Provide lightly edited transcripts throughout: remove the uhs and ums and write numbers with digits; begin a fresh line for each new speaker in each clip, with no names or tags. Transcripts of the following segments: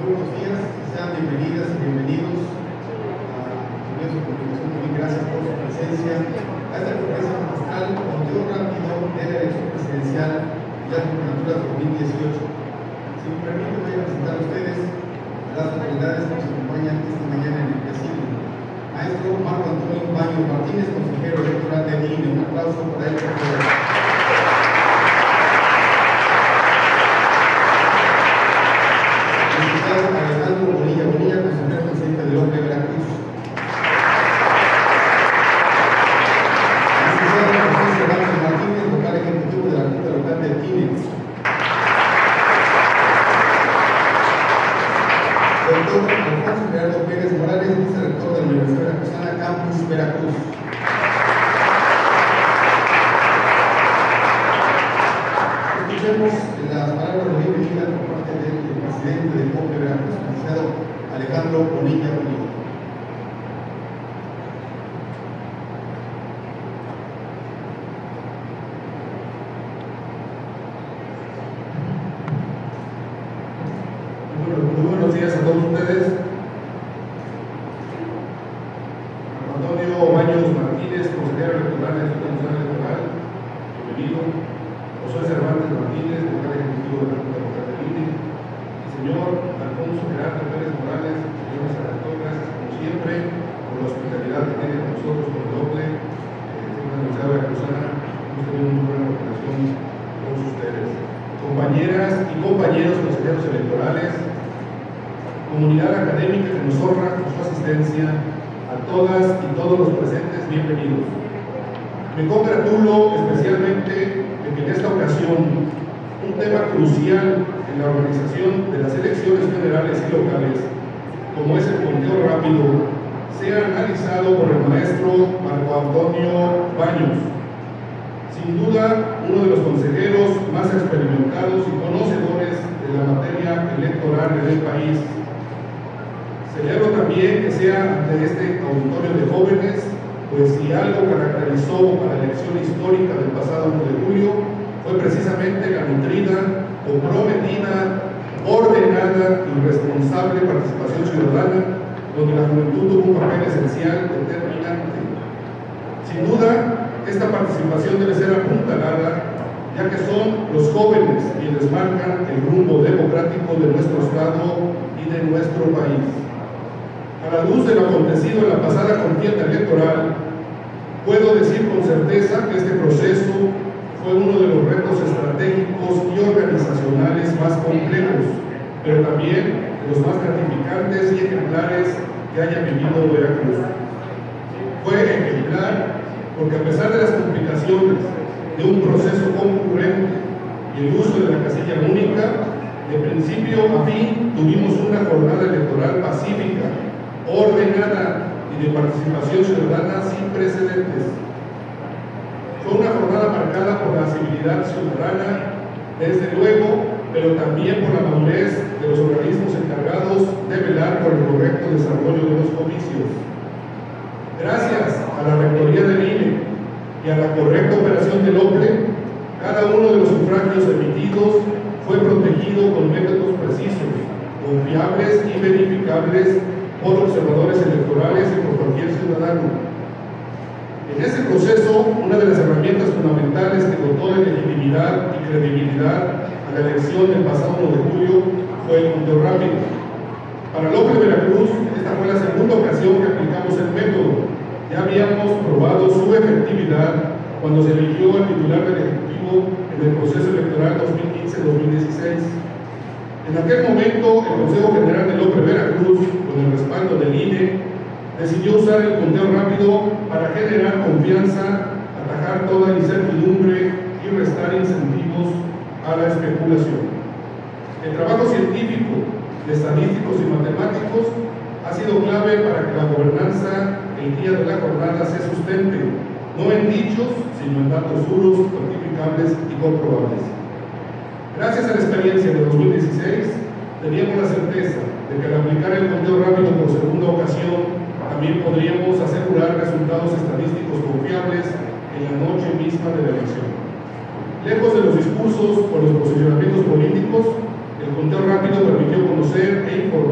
buenos días, sean bienvenidas y bienvenidos a medios de comunicación. Muy gracias por su presencia a esta conferencia magistral, conteo rápido de la elección presidencial de las gubernaturas 2018. Si me permiten, voy a presentar a ustedes las autoridades que nos acompañan esta mañana en el presidio. Maestro Marco Antonio Baños Martínez, consejero electoral de INE. Un aplauso para él, por favor. Alejandro Bonilla, consejero presidente del OPLE Veracruz. Licenciado José Cervantes Martínez, vocal ejecutivo de la Junta Local de INE. Doctor Alfonso Gerardo Pérez Morales, vicerrector de la Universidad Veracruzana, Campus Veracruz. Escuchemos las palabras de bienvenida por parte del presidente del OPLE Veracruz, licenciado Alejandro Bonilla.
Muy buenos días a todos ustedes. Antonio Baños Martínez, consejero electoral de la Junta Nacional Electoral, bienvenido. José Cervantes Martínez, vocal ejecutivo de la Junta Local del INE. El señor Alfonso Gerardo Pérez Morales, señor vicerrector, gracias como siempre por la hospitalidad que tiene con nosotros, con el OPLE, la Universidad Veracruzana. Hemos tenido una buena coordinación con todos ustedes. Compañeras y compañeros consejeros electorales, comunidad académica que nos honra con su asistencia, a todas y todos los presentes, bienvenidos. Me congratulo especialmente de que en esta ocasión un tema crucial en la organización de las elecciones generales y locales, como es el conteo rápido, sea analizado por el maestro Marco Antonio Baños. Sin duda, uno de los consejeros más experimentados y conocedores de la materia electoral del país. Celebro también que sea ante este auditorio de jóvenes, pues si algo caracterizó a la elección histórica del pasado 1 de julio, fue precisamente la nutrida, comprometida, ordenada y responsable participación ciudadana, donde la juventud tuvo un papel esencial determinante. Sin duda, esta participación debe ser apuntalada, ya que son los jóvenes quienes marcan el rumbo democrático de nuestro Estado y de nuestro país. A la luz de lo acontecido en la pasada contienda electoral, puedo decir con certeza que este proceso fue uno de los retos estratégicos y organizacionales más complejos, pero también de los más gratificantes y ejemplares que haya vivido Veracruz. Fue ejemplar porque a pesar de las complicaciones de un proceso concurrente y el uso de la casilla única, de principio a fin tuvimos una jornada electoral pacífica, ordenada y de participación ciudadana sin precedentes. Fue una jornada marcada por la civilidad ciudadana, desde luego, pero también por la madurez de los organismos encargados de velar por el correcto desarrollo de los comicios. Gracias a la rectoría del INE y a la correcta operación del OPLE, cada uno de los sufragios emitidos fue protegido con métodos precisos, confiables y verificables por observadores electorales y por cualquier ciudadano. En ese proceso, una de las herramientas fundamentales que dotó de legitimidad y credibilidad a la elección del pasado 1 de julio fue el conteo rápido. Para el OPLE Veracruz, esta fue la segunda ocasión que aplicamos el método. Ya habíamos probado su efectividad cuando se eligió al titular del Ejecutivo en el proceso electoral 2015-2016. En aquel momento, el Consejo General del OPLE Veracruz, con el respaldo del INE, decidió usar el conteo rápido para generar confianza, atajar toda incertidumbre y restar incentivos a la especulación. El trabajo científico de estadísticos y matemáticos ha sido clave para que la gobernanza el día de la jornada se sustente, no en dichos, sino en datos duros, cuantificables y comprobables. Gracias a la experiencia de 2016, teníamos la certeza de que al aplicar el conteo rápido por segunda ocasión, también podríamos asegurar resultados estadísticos confiables en la noche misma de la elección. Lejos de los discursos o los posicionamientos políticos, el conteo rápido permitió conocer e informar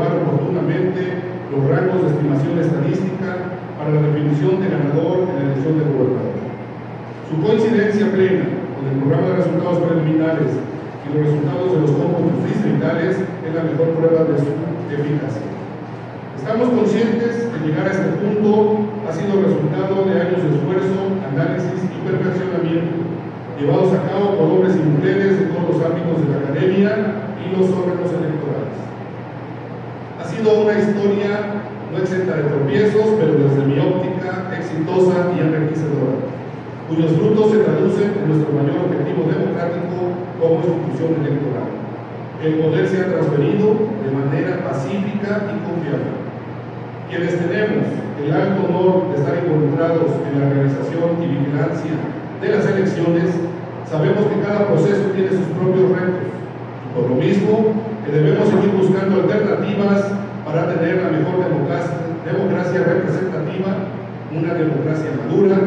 información estadística para la definición de ganador en la elección de gobernador. Su coincidencia plena con el programa de resultados preliminares y los resultados de los cómputos distritales es la mejor prueba de su eficacia. Estamos conscientes de llegar a este punto ha sido resultado de años de esfuerzo, análisis y perfeccionamiento, llevados a cabo por hombres y mujeres de todos los ámbitos de la academia y los órganos electorales. Ha sido una historia no exenta de tropiezos, pero desde mi óptica exitosa y enriquecedora, cuyos frutos se traducen en nuestro mayor objetivo democrático como institución electoral. El poder se ha transferido de manera pacífica y confiable. Quienes tenemos el alto honor de estar involucrados en la realización y vigilancia de las elecciones, sabemos que cada proceso tiene sus propios retos, y por lo mismo que debemos seguir buscando alternativas para tener la mejor democracia representativa, una democracia madura,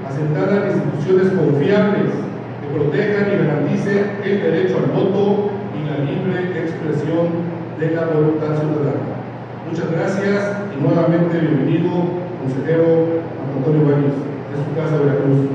asentada en instituciones confiables que protejan y garanticen el derecho al voto y la libre expresión de la voluntad ciudadana. Muchas gracias y nuevamente bienvenido, consejero Marco Antonio Baños, de su casa Veracruz.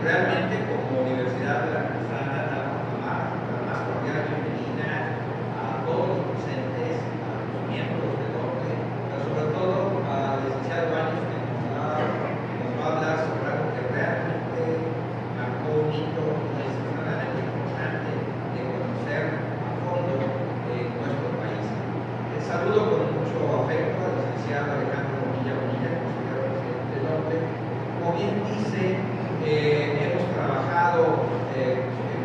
Realmente como Universidad Veracruzana damos la más cordial bienvenida a todos los presentes, a los miembros del OPLE, pero sobre todo al licenciado Baños que nos va a hablar sobre algo que realmente marcó un hito y es extremadamente importante de conocer a fondo nuestro país. Saludo con mucho afecto al licenciado Alejandro Bonilla, consejero presidente del OPLE. Como bien dice, hemos trabajado en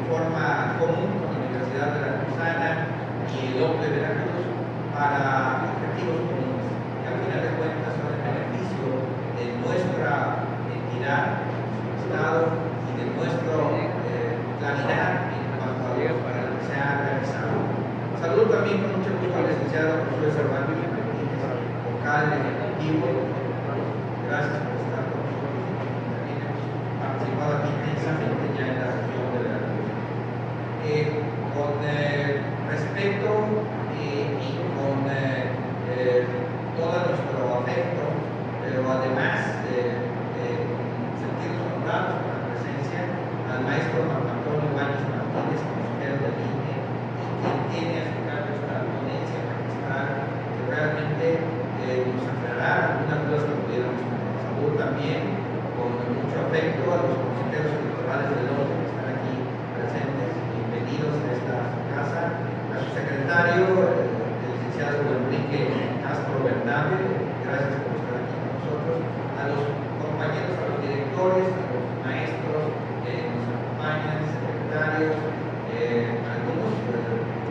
forma común con la Universidad Veracruzana y el OPLE Veracruz para objetivos comunes, que al final de cuentas son el beneficio de nuestra entidad, de nuestro Estado y de nuestra claridad en cuanto a lo que se ha realizado. Saludo también con mucho gusto al licenciado José Cervantes Martínez, vocal ejecutivo. Gracias por estar con nosotros. Participado intensamente ya en la región de Veracruz. Con respeto y con todo nuestro afecto, pero además sentirnos honrados por la presencia al maestro Marco Antonio Baños Martínez, consejero del INE, quien tiene a su cargo esta ponencia magistral que realmente nos aclarará algunas dudas que pudiéramos tener. Saludo también con mucho afecto a los consejeros electorales del OPLE que están aquí presentes, bienvenidos a esta casa, a su secretario, el licenciado Enrique Castro Bernabe, gracias por estar aquí con nosotros, a los compañeros, a los directores, a los maestros que nos acompañan, secretarios, algunos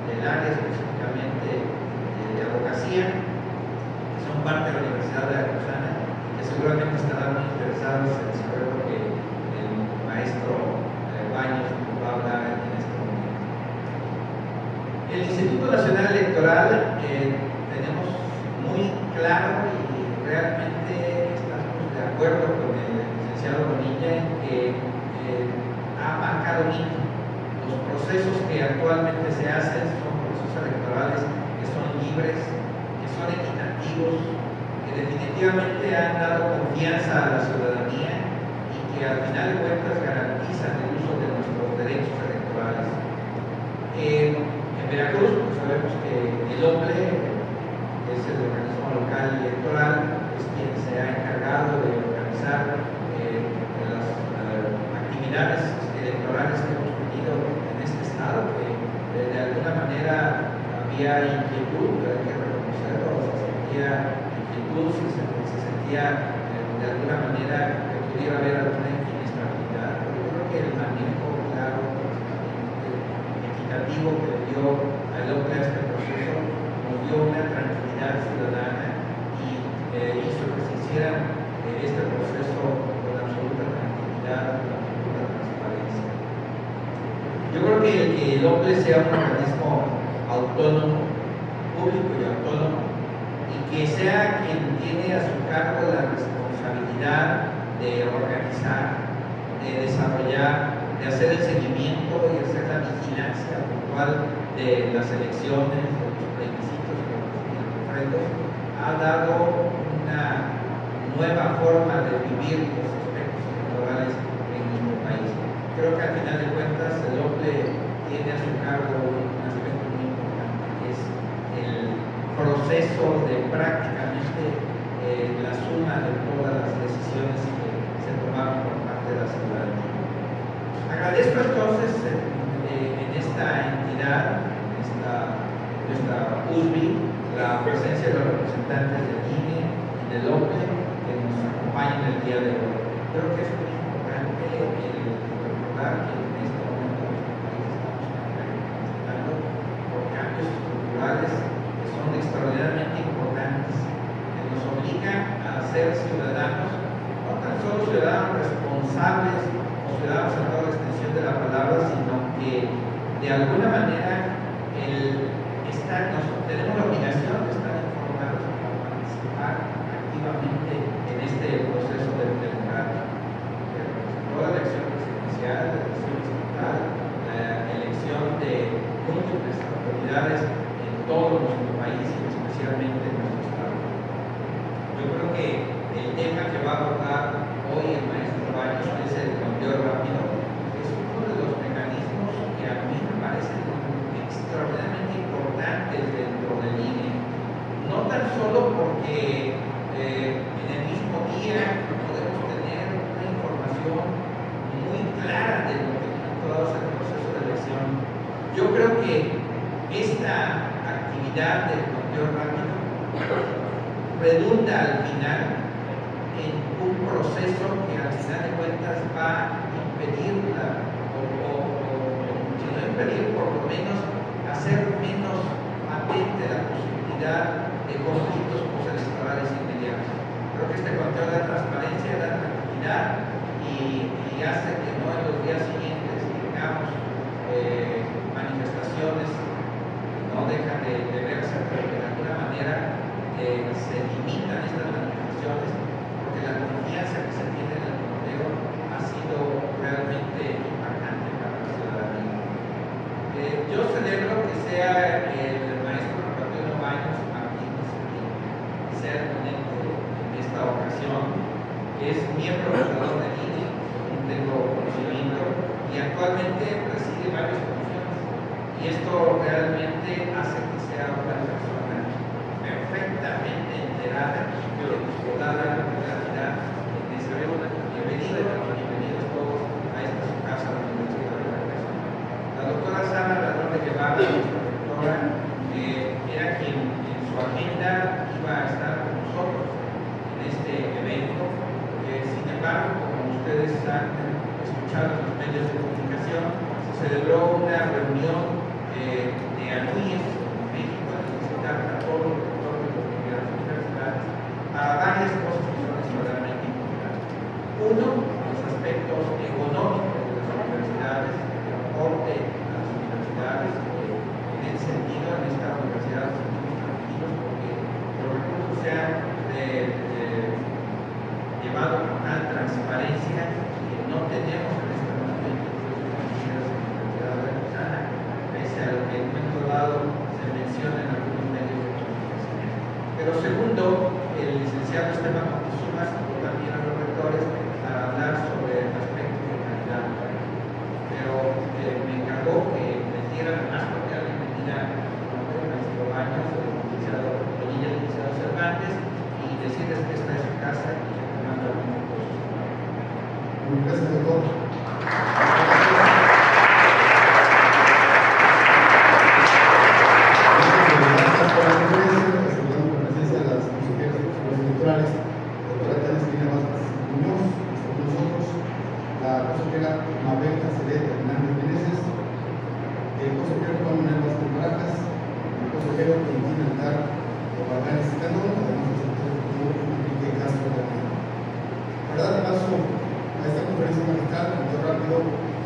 del área específicamente de abogacía, que son parte de la Universidad Veracruzana, que seguramente estarán muy interesados en saber lo que el maestro Baños nos va a hablar en este momento. El Instituto Nacional Electoral tenemos muy claro y realmente estamos de acuerdo con el licenciado Bonilla en que ha marcado un hito. Los procesos que actualmente se hacen son procesos electorales que son libres, que son equitativos, que definitivamente han dado confianza a la ciudadanía y que al final de cuentas garantizan el uso de nuestros derechos electorales. En Veracruz, pues sabemos que el OPLE, que es el organismo local electoral, es quien se ha encargado de organizar las actividades electorales que hemos tenido en este estado, que de alguna manera había inquietud, hay que reconocerlo, se sentía inquietud, se sentía de alguna manera que pudiera haber alguna inestabilidad, pero yo creo que el manejo claro, equitativo que le dio al OPLE a este proceso nos dio una tranquilidad ciudadana y hizo que se hiciera este proceso con absoluta tranquilidad, con absoluta transparencia. Yo creo que el OPLE sea un organismo autónomo, público y autónomo, y que sea quien tiene a su cargo la responsabilidad de organizar, de desarrollar, de hacer el seguimiento y hacer la vigilancia puntual de las elecciones, de los plebiscitos y de los referendos, ha dado una nueva forma de vivir los aspectos electorales en nuestro país. Creo que al final de cuentas el OPLE tiene a su cargo un aspecto muy importante, que es el proceso de prácticamente la suma de todas las decisiones que se tomaron por parte de la ciudadanía. Agradezco entonces en esta entidad, en nuestra USB, la presencia de los representantes del INE y del OPLE que nos acompañan el día de hoy. Creo que es muy importante recordar que en este momento nuestro país estamos transitando por cambios estructurales que son extraordinariamente importantes, que nos obligan a ser ciudadanos, no tan solo ciudadanos responsables o ciudadanos en toda la extensión de la palabra, sino que de alguna manera tenemos la obligación de estar informados para participar activamente en este proceso democrático. Toda la elección presidencial, la elección estatal, la elección de múltiples autoridades en todo nuestro país y especialmente en nuestro estado. Yo creo que el tema que va a abordar hoy el maestro Baños es el conteo rápido. Es uno de los mecanismos que a mí me parecen extraordinariamente importantes dentro del INE. No tan solo porque en el mismo día podemos tener una información muy clara de lo que todo el proceso de elección. Yo creo que esta actividad del conteo rápido redunda al final en un proceso que al final de cuentas va a impedir si no impedir, por lo menos hacer menos patente la posibilidad de conflictos postelectorales inmediatos. Creo que este conteo da transparencia, da tranquilidad y hace que no en los días siguientes tengamos manifestaciones que no dejan de verse, pero que de alguna manera se limitan estas manifestaciones porque la confianza que se tiene en el conteo ha sido realmente impactante para la ciudadanía. Yo celebro que sea el maestro Antonio Baños Martínez quien sea el ponente en esta ocasión, que es miembro fundador del INE, tengo conocimiento, y actualmente preside varias comisiones. Y esto realmente hace que sea una persona perfectamente enterada que nos podrá dar la claridad en esta bienvenidos todos a esta su casa, la Universidad de la Casa. La doctora Sara Ladrón de Guevara, nuestra doctora, era quien en su agenda iba a estar con nosotros en este evento, sin embargo, como ustedes han escuchado en los medios de comunicación, se celebró una reunión de ANUYES en México, en la que se trata a todos los rectores de las universidades para varias cosas que son extraordinariamente importantes. Uno, los aspectos económicos de las universidades, el aporte a las universidades, en ese sentido, en esta universidad nos sentimos tranquilos porque los recursos se han llevado con tal transparencia que no tenemos en este momento financieras en la Universidad de Veracruz, pese a lo que en un momento dado se menciona en algunos medios de comunicación. Pero segundo, el licenciado Esteban Moctezuma citó también a los rectores para hablar sobre el aspecto de calidad. Pero me encargó que les diera más cordial bienvenida al maestro Baños, el licenciado Bonilla, el licenciado Cervantes, y decirles que esta es su casa y que te mando algunos cosas.
Gracias, doctor.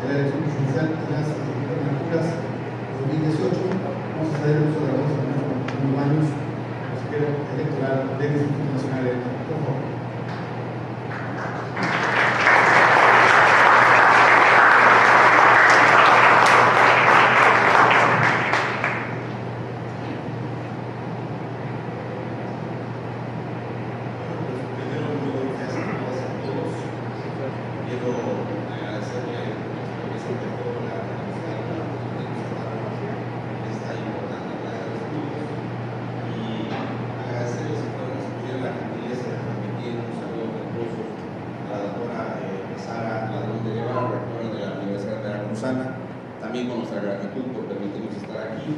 De la elección presidencial de las legislaturas 2018, vamos a hacer
veracruzana, también con nuestra gratitud por permitirnos estar aquí.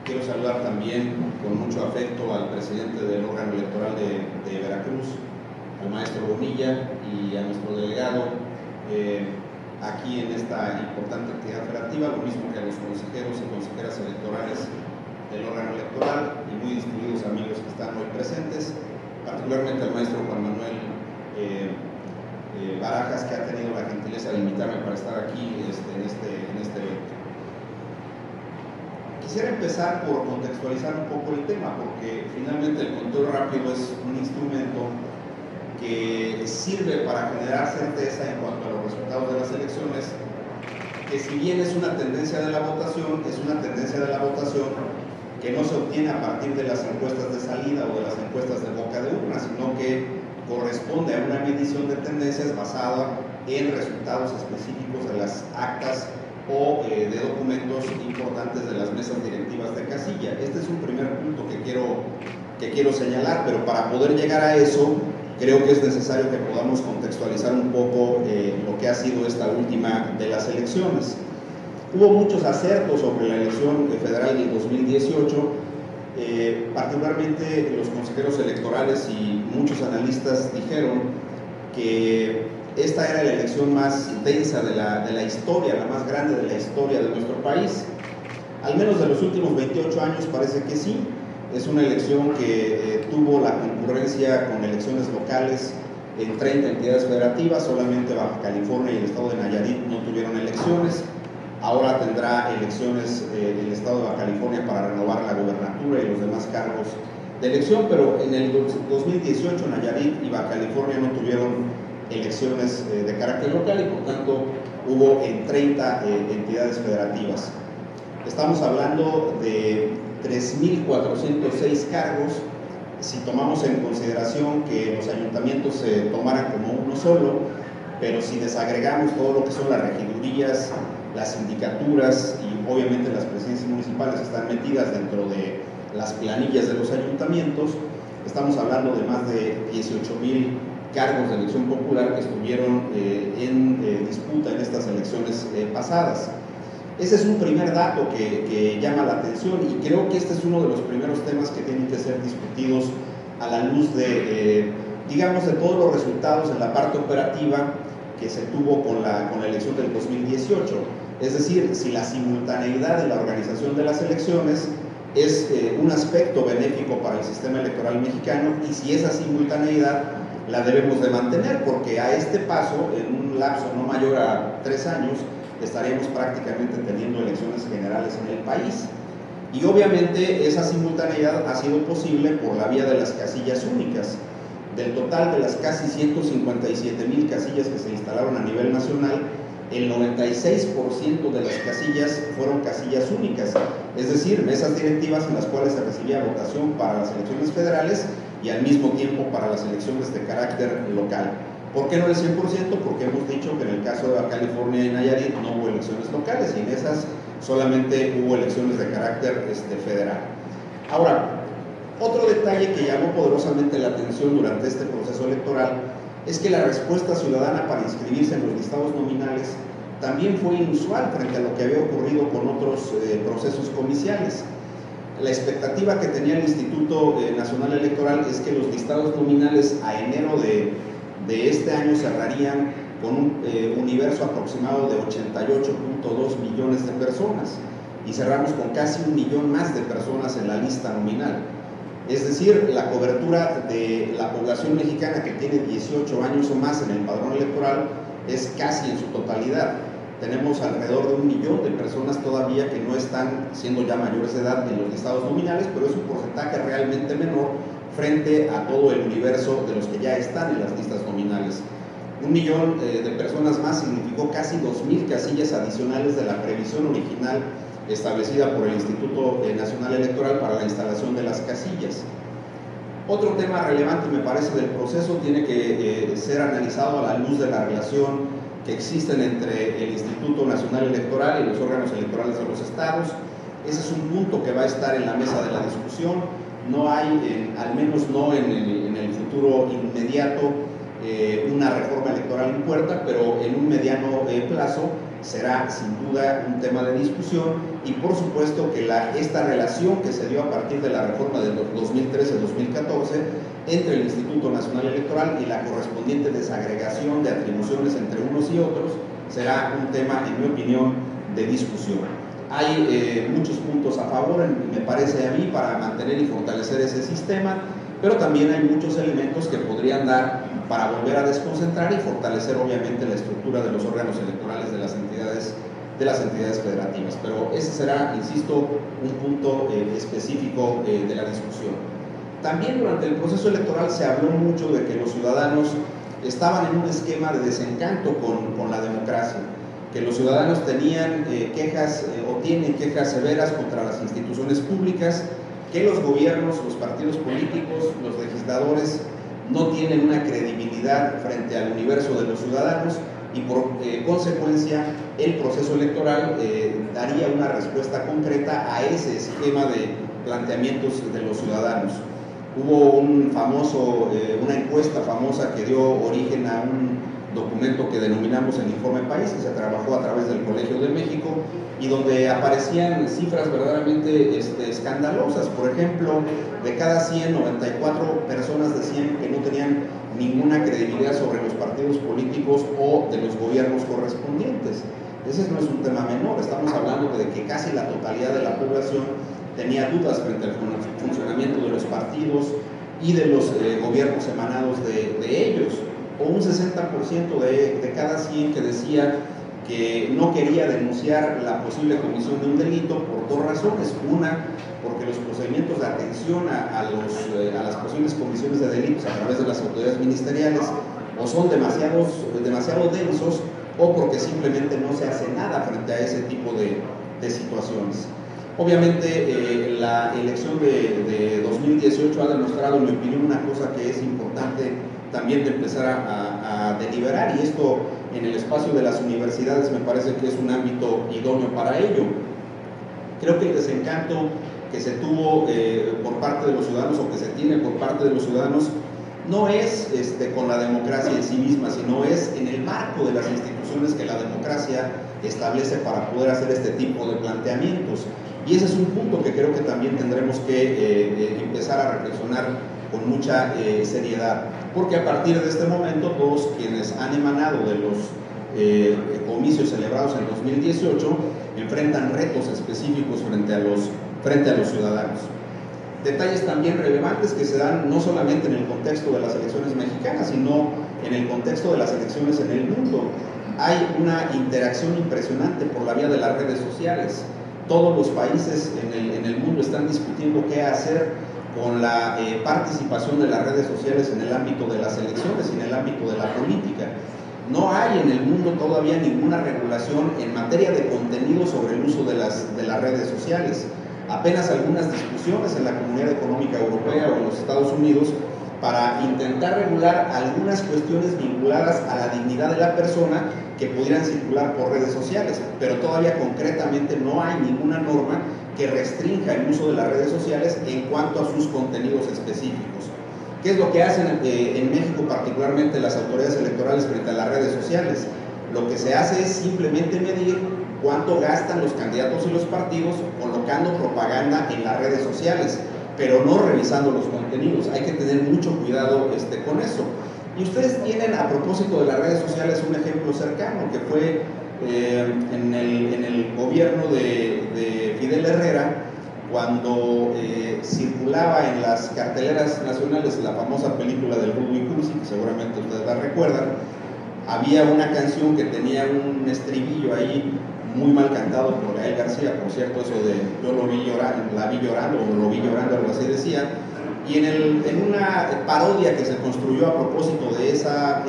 Quiero saludar también con mucho afecto al presidente del órgano electoral de Veracruz, al maestro Bonilla, y a nuestro delegado aquí en esta importante actividad operativa, lo mismo que a los consejeros y consejeras electorales del órgano electoral y muy distinguidos amigos que están hoy presentes, particularmente al maestro Juan Manuel Barajas, que ha tenido la gentileza de invitarme para estar aquí en este evento. Quisiera empezar por contextualizar un poco el tema, porque finalmente el conteo rápido es un instrumento que sirve para generar certeza en cuanto a los resultados de las elecciones, que si bien es una tendencia de la votación, es una tendencia de la votación que no se obtiene a partir de las encuestas de salida o de las encuestas de boca de urna, sino que corresponde a una medición de tendencias basada en resultados específicos de las actas o de documentos importantes de las mesas directivas de casilla. Este es un primer punto que quiero señalar, pero para poder llegar a eso, creo que es necesario que podamos contextualizar un poco lo que ha sido esta última de las elecciones. Hubo muchos acertos sobre la elección federal del 2018, particularmente los consejeros electorales y muchos analistas dijeron que esta era la elección más intensa de la historia, la más grande de la historia de nuestro país. Al menos de los últimos 28 años parece que sí. Es una elección que tuvo la concurrencia con elecciones locales en 30 entidades federativas, solamente Baja California y el estado de Nayarit no tuvieron elecciones. Ahora tendrá elecciones el estado de Baja California para renovar la gobernatura y los demás cargos de elección, pero en el 2018 Nayarit y Baja California no tuvieron elecciones de carácter local y por tanto hubo en 30 entidades federativas. Estamos hablando de 3.406 cargos, si tomamos en consideración que los ayuntamientos se tomaran como uno solo, pero si desagregamos todo lo que son las regidurías, las sindicaturas y obviamente las presidencias municipales están metidas dentro de las planillas de los ayuntamientos, estamos hablando de más de 18,000 cargos de elección popular que estuvieron en disputa en estas elecciones pasadas. Ese es un primer dato que llama la atención y creo que este es uno de los primeros temas que tienen que ser discutidos a la luz de, digamos, de todos los resultados en la parte operativa que se tuvo con la elección del 2018. Es decir, si la simultaneidad de la organización de las elecciones es un aspecto benéfico para el sistema electoral mexicano y si esa simultaneidad la debemos de mantener, porque a este paso, en un lapso no mayor a 3 años, estaremos prácticamente teniendo elecciones generales en el país. Y obviamente esa simultaneidad ha sido posible por la vía de las casillas únicas. Del total de las casi 157,000 casillas que se instalaron a nivel nacional, el 96% de las casillas fueron casillas únicas, es decir, mesas directivas en las cuales se recibía votación para las elecciones federales y al mismo tiempo para las elecciones de carácter local. ¿Por qué no el 100%? Porque hemos dicho que en el caso de Baja California y Nayarit no hubo elecciones locales y en esas solamente hubo elecciones de carácter federal. Ahora, otro detalle que llamó poderosamente la atención durante este proceso electoral es que la respuesta ciudadana para inscribirse en los listados nominales también fue inusual frente a lo que había ocurrido con otros procesos comiciales. La expectativa que tenía el Instituto Nacional Electoral es que los listados nominales a enero de este año cerrarían con un universo aproximado de 88.2 millones de personas y cerramos con casi 1 millón más de personas en la lista nominal. Es decir, la cobertura de la población mexicana que tiene 18 años o más en el padrón electoral es casi en su totalidad. Tenemos alrededor de 1 millón de personas todavía que no están siendo ya mayores de edad en los listados nominales, pero es un porcentaje realmente menor frente a todo el universo de los que ya están en las listas nominales. 1 millón de personas más significó casi 2,000 casillas adicionales de la previsión original establecida por el Instituto Nacional Electoral para la instalación de las casillas. Otro tema relevante, me parece, del proceso tiene que ser analizado a la luz de la relación que existen entre el Instituto Nacional Electoral y los órganos electorales de los estados. Ese es un punto que va a estar en la mesa de la discusión. No hay, al menos no en el futuro inmediato, una reforma electoral en puerta, pero en un mediano plazo será sin duda un tema de discusión, y por supuesto que esta relación que se dio a partir de la reforma de 2013-2014 entre el Instituto Nacional Electoral y la correspondiente desagregación de atribuciones entre unos y otros será un tema, en mi opinión, de discusión. Hay muchos puntos a favor, me parece a mí, para mantener y fortalecer ese sistema, pero también hay muchos elementos que podrían dar para volver a desconcentrar y fortalecer obviamente la estructura de los órganos electorales de las entidades federativas. Pero ese será, insisto, un punto específico de la discusión. También durante el proceso electoral se habló mucho de que los ciudadanos estaban en un esquema de desencanto con la democracia, que los ciudadanos tenían quejas o tienen quejas severas contra las instituciones públicas, que los gobiernos, los partidos políticos, los legisladores no tienen una credibilidad frente al universo de los ciudadanos, y por consecuencia el proceso electoral daría una respuesta concreta a ese esquema de planteamientos de los ciudadanos. Hubo una encuesta famosa que dio origen a un documento que denominamos el Informe País, que se trabajó a través del Colegio de México, y donde aparecían cifras verdaderamente escandalosas. Por ejemplo, de cada 100, 94 personas decían que no tenían ninguna credibilidad sobre los partidos políticos o de los gobiernos correspondientes. Ese no es un tema menor, estamos hablando de que casi la totalidad de la población tenía dudas frente al funcionamiento de los partidos y de los gobiernos emanados de ellos, o un 60% de cada 100 que decía que no quería denunciar la posible comisión de un delito por dos razones. Una, porque los procedimientos de atención a las posibles comisiones de delitos a través de las autoridades ministeriales o son demasiado densos, o porque simplemente no se hace nada frente a ese tipo de situaciones. Obviamente la elección de 2018 ha demostrado, en mi opinión, una cosa que es importante también de empezar a deliberar, y esto en el espacio de las universidades me parece que es un ámbito idóneo para ello. Creo que el desencanto que se tuvo por parte de los ciudadanos, o que se tiene por parte de los ciudadanos, no es con la democracia en sí misma, sino es en el marco de las instituciones que la democracia establece para poder hacer este tipo de planteamientos. Y ese es un punto que creo que también tendremos que empezar a reflexionar con mucha seriedad, porque a partir de este momento todos quienes han emanado de los comicios celebrados en 2018 enfrentan retos específicos frente a los ciudadanos. Detalles también relevantes que se dan no solamente en el contexto de las elecciones mexicanas, sino en el contexto de las elecciones en el mundo. Hay una interacción impresionante por la vía de las redes sociales. Todos los países en el mundo están discutiendo qué hacer con la participación de las redes sociales en el ámbito de las elecciones y en el ámbito de la política. No hay en el mundo todavía ninguna regulación en materia de contenido sobre el uso de las redes sociales. Apenas algunas discusiones en la Comunidad Económica Europea o en los Estados Unidos para intentar regular algunas cuestiones vinculadas a la dignidad de la persona que pudieran circular por redes sociales, pero todavía concretamente no hay ninguna norma que restrinja el uso de las redes sociales en cuanto a sus contenidos específicos. ¿Qué es lo que hacen en México, particularmente las autoridades electorales frente a las redes sociales? Lo que se hace es simplemente medir cuánto gastan los candidatos y los partidos colocando propaganda en las redes sociales, pero no revisando los contenidos. Hay que tener mucho cuidado con eso. Y ustedes tienen, a propósito de las redes sociales, un ejemplo cercano, que fue en el gobierno de Fidel Herrera, cuando circulaba en las carteleras nacionales la famosa película del Rudo y Cursi, que seguramente ustedes la recuerdan. Había una canción que tenía un estribillo ahí muy mal cantado por Gael García, por cierto, eso de yo lo vi llorando, la vi llorando, o lo vi llorando, algo así decía. Y en una parodia que se construyó a propósito de esa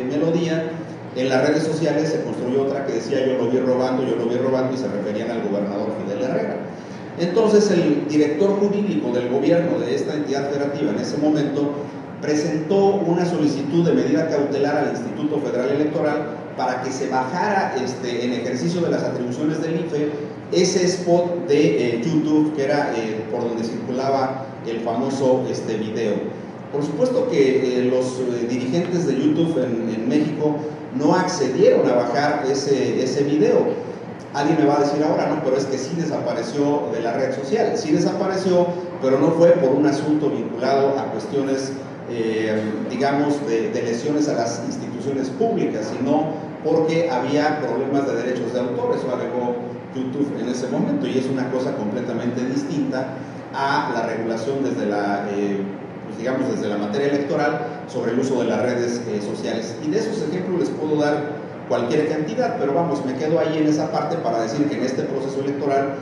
melodía, en las redes sociales se construyó otra que decía yo lo vi robando, y se referían al gobernador Fidel Herrera. Entonces el director jurídico del gobierno de esta entidad federativa en ese momento presentó una solicitud de medida cautelar al Instituto Federal Electoral para que se bajara en ejercicio de las atribuciones del IFE ese spot de YouTube, que era por donde circulaba el famoso video. Por supuesto que los dirigentes de YouTube en México no accedieron a bajar ese video. Alguien me va a decir ahora, no, pero es que sí desapareció de la red social. Sí desapareció, pero no fue por un asunto vinculado a cuestiones, digamos, de lesiones a las instituciones públicas, sino porque había problemas de derechos de autor. Eso alegó YouTube en ese momento, y es una cosa completamente distinta a la regulación desde la, pues digamos, desde la materia electoral sobre el uso de las redes sociales. Y de esos ejemplos les puedo dar cualquier cantidad, pero vamos, me quedo ahí en esa parte para decir que en este proceso electoral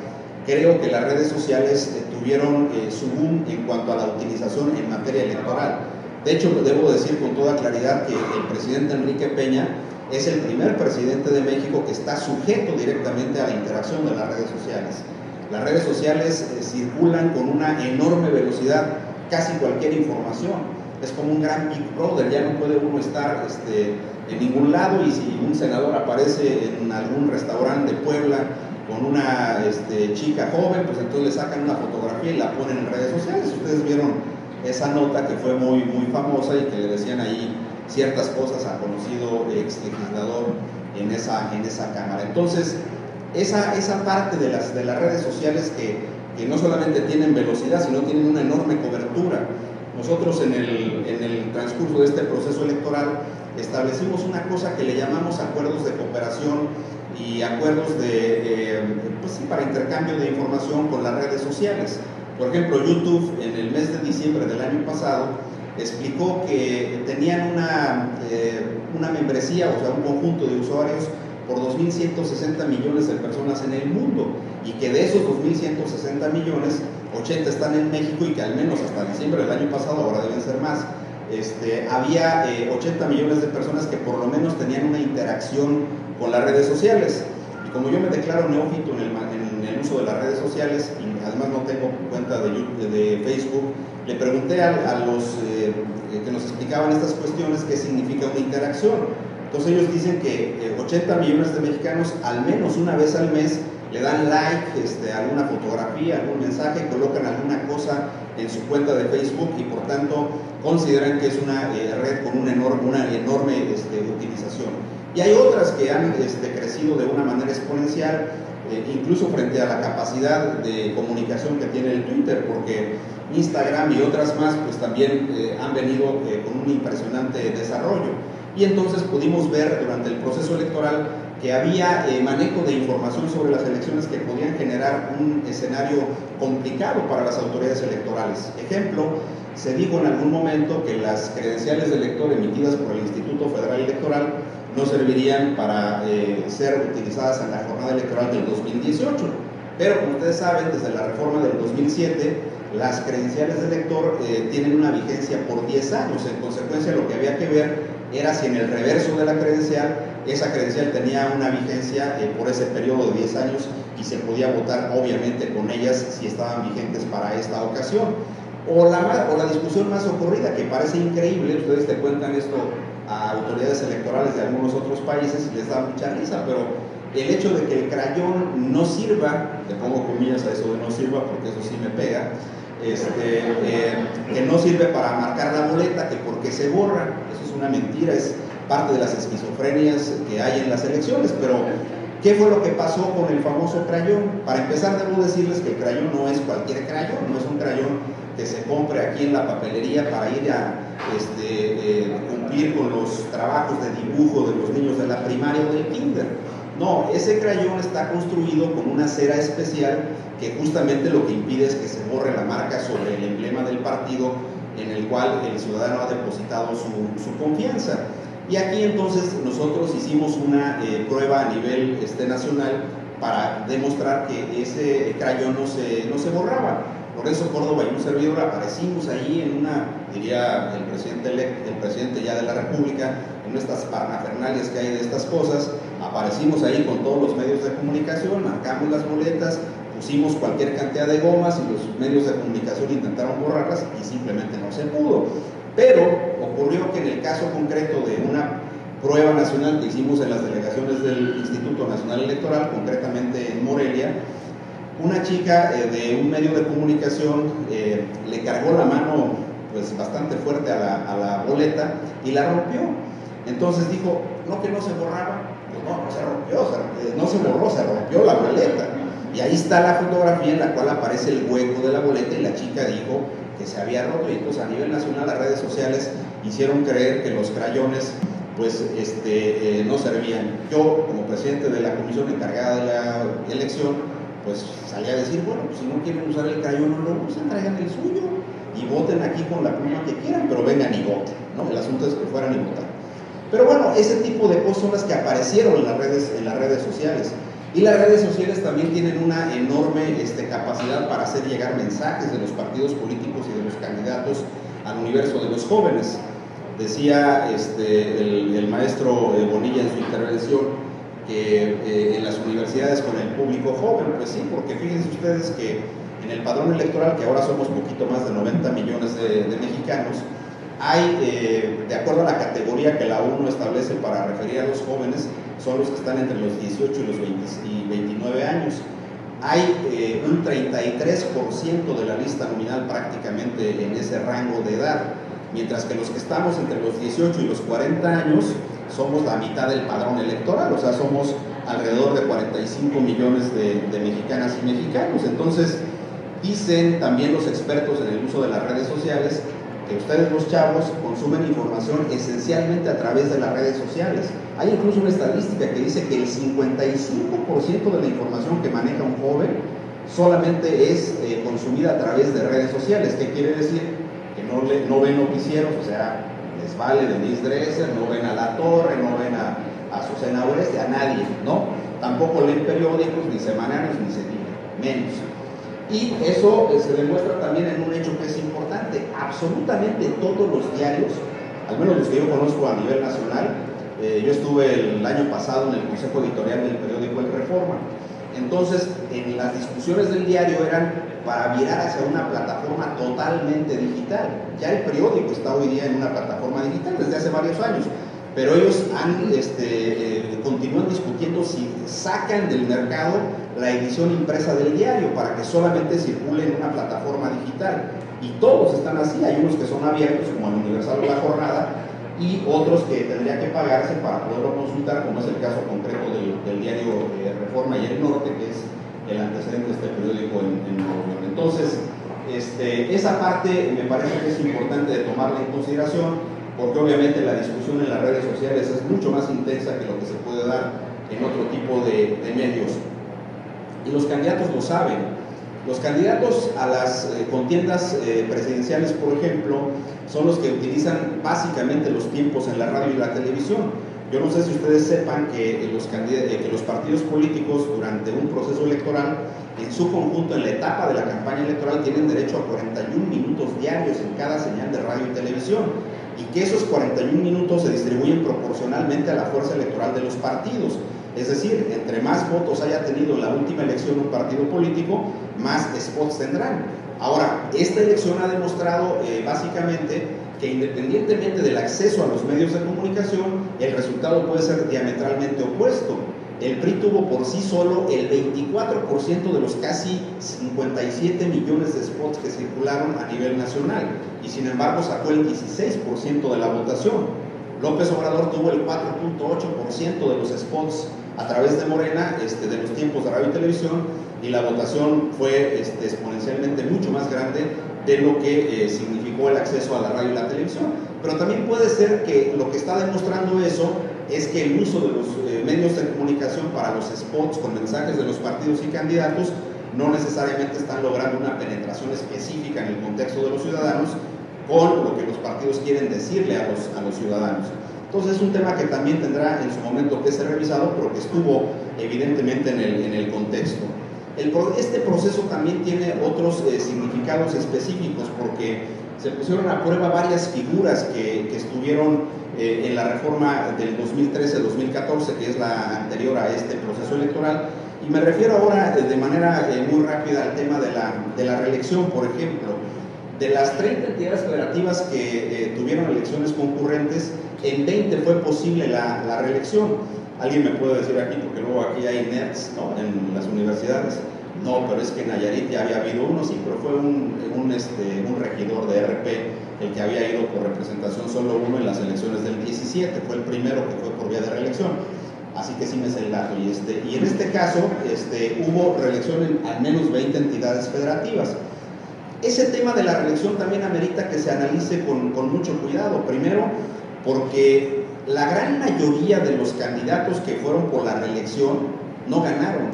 creo que las redes sociales tuvieron su boom en cuanto a la utilización en materia electoral. De hecho, debo decir con toda claridad que el presidente Enrique Peña es el primer presidente de México que está sujeto directamente a la interacción de las redes sociales. Las redes sociales circulan con una enorme velocidad casi cualquier información. Es como un gran Big Brother, ya no puede uno estar en ningún lado, y si un senador aparece en algún restaurante de Puebla con una chica joven, pues entonces le sacan una fotografía y la ponen en redes sociales. Ustedes vieron esa nota que fue muy, muy famosa y que le decían ahí ciertas cosas al conocido ex legislador en esa Cámara. Entonces, esa parte de las redes sociales que no solamente tienen velocidad, sino tienen una enorme cobertura. Nosotros en el transcurso de este proceso electoral establecimos una cosa que le llamamos acuerdos de cooperación y acuerdos pues sí, para intercambio de información con las redes sociales. Por ejemplo, YouTube en el mes de diciembre del año pasado explicó que tenían una membresía, o sea, un conjunto de usuarios por 2.160 millones de personas en el mundo, y que de esos 2.160 millones, 80 están en México, y que al menos hasta diciembre del año pasado, ahora deben ser más, había 80 millones de personas que por lo menos tenían una interacción con las redes sociales. Y como yo me declaro neófito en el uso de las redes sociales, y además no tengo cuenta de Facebook, le pregunté a los que nos explicaban estas cuestiones qué significa una interacción. Entonces ellos dicen que 80 millones de mexicanos al menos una vez al mes le dan like a alguna fotografía, algún mensaje, colocan alguna cosa en su cuenta de Facebook, y por tanto consideran que es una red con una enorme utilización. Y hay otras que han crecido de una manera exponencial, incluso frente a la capacidad de comunicación que tiene el Twitter, porque Instagram y otras más pues también han venido con un impresionante desarrollo. Y entonces pudimos ver durante el proceso electoral que había manejo de información sobre las elecciones que podían generar un escenario complicado para las autoridades electorales. Ejemplo, se dijo en algún momento que las credenciales de elector emitidas por el Instituto Federal Electoral no servirían para ser utilizadas en la jornada electoral del 2018. Pero como ustedes saben, desde la reforma del 2007, las credenciales de elector tienen una vigencia por 10 años. En consecuencia, lo que había que ver era si en el reverso de la credencial, esa credencial tenía una vigencia por ese periodo de 10 años, y se podía votar obviamente con ellas si estaban vigentes para esta ocasión. O la discusión más ocurrida, que parece increíble, ustedes te cuentan esto a autoridades electorales de algunos otros países y les da mucha risa, pero el hecho de que el crayón no sirva, le pongo comillas a eso de no sirva porque eso sí me pega, que no sirve para marcar la boleta, que porque se borra. Eso es una mentira, es parte de las esquizofrenias que hay en las elecciones. Pero ¿qué fue lo que pasó con el famoso crayón? Para empezar, debo decirles que el crayón no es cualquier crayón, no es un crayón que se compre aquí en la papelería para ir a cumplir con los trabajos de dibujo de los niños de la primaria o del kinder. No, ese crayón está construido con una cera especial que justamente lo que impide es que se borre la marca sobre el emblema del partido en el cual el ciudadano ha depositado su confianza. Y aquí entonces nosotros hicimos una prueba a nivel nacional para demostrar que ese crayón no se borraba. Lorenzo Córdoba y un servidor aparecimos ahí en diría el presidente ya de la República, en estas parnafernalias que hay de estas cosas. Aparecimos ahí con todos los medios de comunicación, marcamos las boletas, pusimos cualquier cantidad de gomas, y los medios de comunicación intentaron borrarlas y simplemente no se pudo. Pero ocurrió que en el caso concreto de una prueba nacional que hicimos en las delegaciones del Instituto Nacional Electoral, concretamente en Morelia, una chica de un medio de comunicación le cargó la mano pues bastante fuerte a la boleta y la rompió. Entonces dijo, no que no se borraba, pues no se rompió, no se borró, se rompió la boleta. Y ahí está la fotografía en la cual aparece el hueco de la boleta y la chica dijo que se había roto, y entonces a nivel nacional las redes sociales hicieron creer que los crayones pues no servían. Yo, como presidente de la comisión encargada de la elección, pues salí a decir, bueno, pues si no quieren usar el crayón o no, pues traigan el suyo y voten aquí con la pluma que quieran, pero vengan y voten, ¿no? El asunto es que fueran y votar. Pero bueno, ese tipo de cosas son las que aparecieron en las redes sociales. Y las redes sociales también tienen una enorme capacidad para hacer llegar mensajes de los partidos políticos y de los candidatos al universo de los jóvenes. Decía el maestro Bonilla en su intervención que en las universidades con el público joven, pues sí, porque fíjense ustedes que en el padrón electoral, que ahora somos poquito más de 90 millones de mexicanos, hay, de acuerdo a la categoría que la ONU establece para referir a los jóvenes, son los que están entre los 18 y los 29 años. Hay un 33% de la lista nominal prácticamente en ese rango de edad, mientras que los que estamos entre los 18 y los 40 años somos la mitad del padrón electoral, o sea, somos alrededor de 45 millones de mexicanas y mexicanos. Entonces, dicen también los expertos en el uso de las redes sociales que ustedes, los chavos, consumen información esencialmente a través de las redes sociales. Hay incluso una estadística que dice que el 55% de la información que maneja un joven solamente es consumida a través de redes sociales. ¿Qué quiere decir? Que no ven noticieros, o sea, les vale Denise Dresser, no ven a La Torre, no ven a Azucena Oreste, a nadie, ¿no? Tampoco leen periódicos, ni semanarios, ni se diga, menos. Y eso se demuestra también en un hecho que es importante. Absolutamente todos los diarios, al menos los que yo conozco a nivel nacional, yo estuve el año pasado en el consejo editorial del periódico El Reforma. Entonces, en las discusiones del diario eran para virar hacia una plataforma totalmente digital. Ya el periódico está hoy día en una plataforma digital desde hace varios años, pero ellos continúan discutiendo si sacan del mercado la edición impresa del diario para que solamente circule en una plataforma digital. Y todos están así, hay unos que son abiertos, como el Universal o La Jornada, y otros que tendría que pagarse para poderlo consultar, como es el caso concreto del diario Reforma y El Norte, que es el antecedente de este periódico en Nuevo León. Entonces, esa parte me parece que es importante de tomarla en consideración, porque obviamente la discusión en las redes sociales es mucho más intensa que lo que se puede dar en otro tipo de medios. Y los candidatos lo saben. Los candidatos a las contiendas presidenciales, por ejemplo, son los que utilizan básicamente los tiempos en la radio y la televisión. Yo no sé si ustedes sepan que los partidos políticos durante un proceso electoral, en su conjunto, en la etapa de la campaña electoral, tienen derecho a 41 minutos diarios en cada señal de radio y televisión, y que esos 41 minutos se distribuyen proporcionalmente a la fuerza electoral de los partidos. Es decir, entre más votos haya tenido en la última elección un partido político, más spots tendrán. Ahora, esta elección ha demostrado básicamente que independientemente del acceso a los medios de comunicación, el resultado puede ser diametralmente opuesto. El PRI tuvo por sí solo el 24% de los casi 57 millones de spots que circularon a nivel nacional, y sin embargo sacó el 16% de la votación. López Obrador tuvo el 4.8% de los spots a través de Morena, de los tiempos de radio y televisión, y la votación fue exponencialmente mucho más grande de lo que significó el acceso a la radio y la televisión. Pero también puede ser que lo que está demostrando eso es que el uso de los medios de comunicación para los spots con mensajes de los partidos y candidatos no necesariamente están logrando una penetración específica en el contexto de los ciudadanos con lo que los partidos quieren decirle a los ciudadanos. Entonces es un tema que también tendrá en su momento que ser revisado, pero que estuvo evidentemente en el contexto. Este proceso también tiene otros significados específicos, porque se pusieron a prueba varias figuras que estuvieron en la reforma del 2013-2014, que es la anterior a este proceso electoral, y me refiero ahora de manera muy rápida al tema de la reelección. Por ejemplo, de las 30 entidades federativas que tuvieron elecciones concurrentes, en 20 fue posible la reelección. Alguien me puede decir aquí, porque luego aquí hay nerds, ¿no?, en las universidades. No, pero es que en Nayarit ya había habido uno, sí, pero fue un regidor de RP el que había ido por representación solo uno en las elecciones del 17, fue el primero que fue por vía de reelección. Así que sí me sé el dato. Y en este caso hubo reelección en al menos 20 entidades federativas. Ese tema de la reelección también amerita que se analice con mucho cuidado. Primero, porque la gran mayoría de los candidatos que fueron por la reelección no ganaron.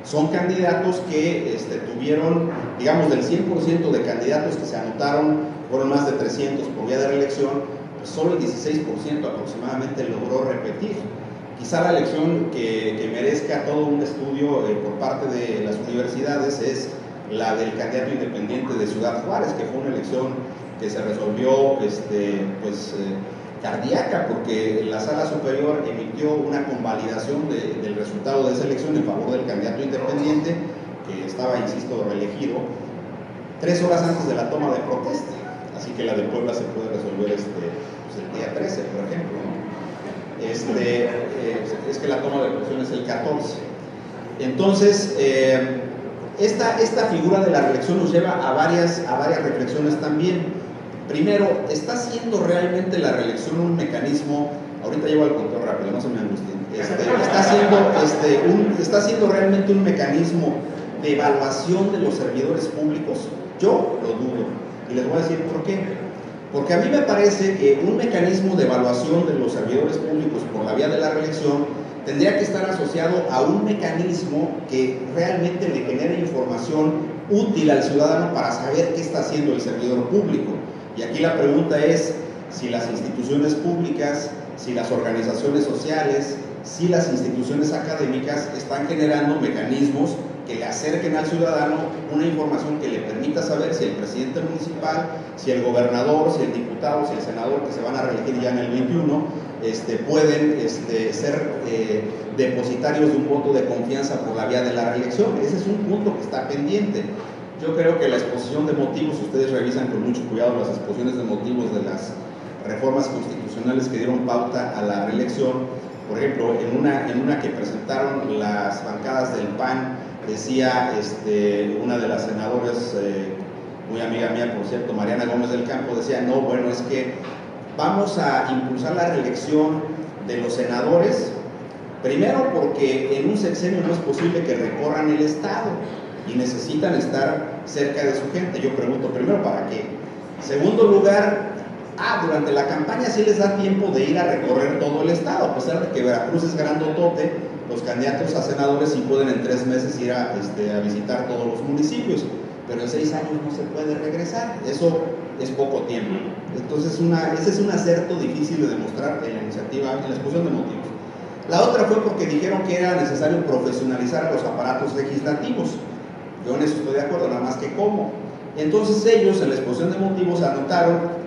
Son candidatos que tuvieron, digamos, del 100% de candidatos que se anotaron, fueron más de 300 por vía de reelección, pues solo el 16% aproximadamente logró repetir. Quizá la elección que merezca todo un estudio por parte de las universidades es la del candidato independiente de Ciudad Juárez, que fue una elección que se resolvió cardíaca, porque la Sala Superior emitió una convalidación del resultado de esa elección en favor del candidato independiente, que estaba, insisto, reelegido, 3 horas antes de la toma de protesta. Así que la de Puebla se puede resolver el día 13, por ejemplo, ¿no? Es que la toma de posesión es el 14. Entonces, esta figura de la reelección nos lleva a varias reflexiones también. Primero, ¿está siendo realmente la reelección un mecanismo? Ahorita llevo al conteo rápido, no se me angustien. ¿Está siendo realmente un mecanismo de evaluación de los servidores públicos? Yo lo dudo, y les voy a decir por qué. Porque a mí me parece que un mecanismo de evaluación de los servidores públicos por la vía de la reelección tendría que estar asociado a un mecanismo que realmente le genere información útil al ciudadano para saber qué está haciendo el servidor público. Y aquí la pregunta es si las instituciones públicas, si las organizaciones sociales, si las instituciones académicas están generando mecanismos que le acerquen al ciudadano una información que le permita saber si el presidente municipal, si el gobernador, si el diputado, si el senador, que se van a reelegir ya en el 21, pueden ser depositarios de un voto de confianza por la vía de la reelección. Ese es un punto que está pendiente. Yo creo que la exposición de motivos, ustedes revisan con mucho cuidado las exposiciones de motivos de las reformas constitucionales que dieron pauta a la reelección. Por ejemplo, en una que presentaron las bancadas del PAN, decía una de las senadoras, muy amiga mía, por cierto, Mariana Gómez del Campo, decía, no, bueno, es que vamos a impulsar la reelección de los senadores, primero porque en un sexenio no es posible que recorran el Estado y necesitan estar cerca de su gente. Yo pregunto, primero, ¿para qué? Segundo lugar, durante la campaña sí les da tiempo de ir a recorrer todo el Estado, a pesar de que Veracruz es grandotote, los candidatos a senadores sí pueden en 3 meses ir a visitar todos los municipios, pero en 6 años no se puede regresar, eso es poco tiempo. Entonces ese es un acerto difícil de demostrar en la iniciativa, en la exposición de motivos. La otra fue porque dijeron que era necesario profesionalizar a los aparatos legislativos. Yo en eso estoy de acuerdo, nada más que cómo. Entonces ellos en la exposición de motivos anotaron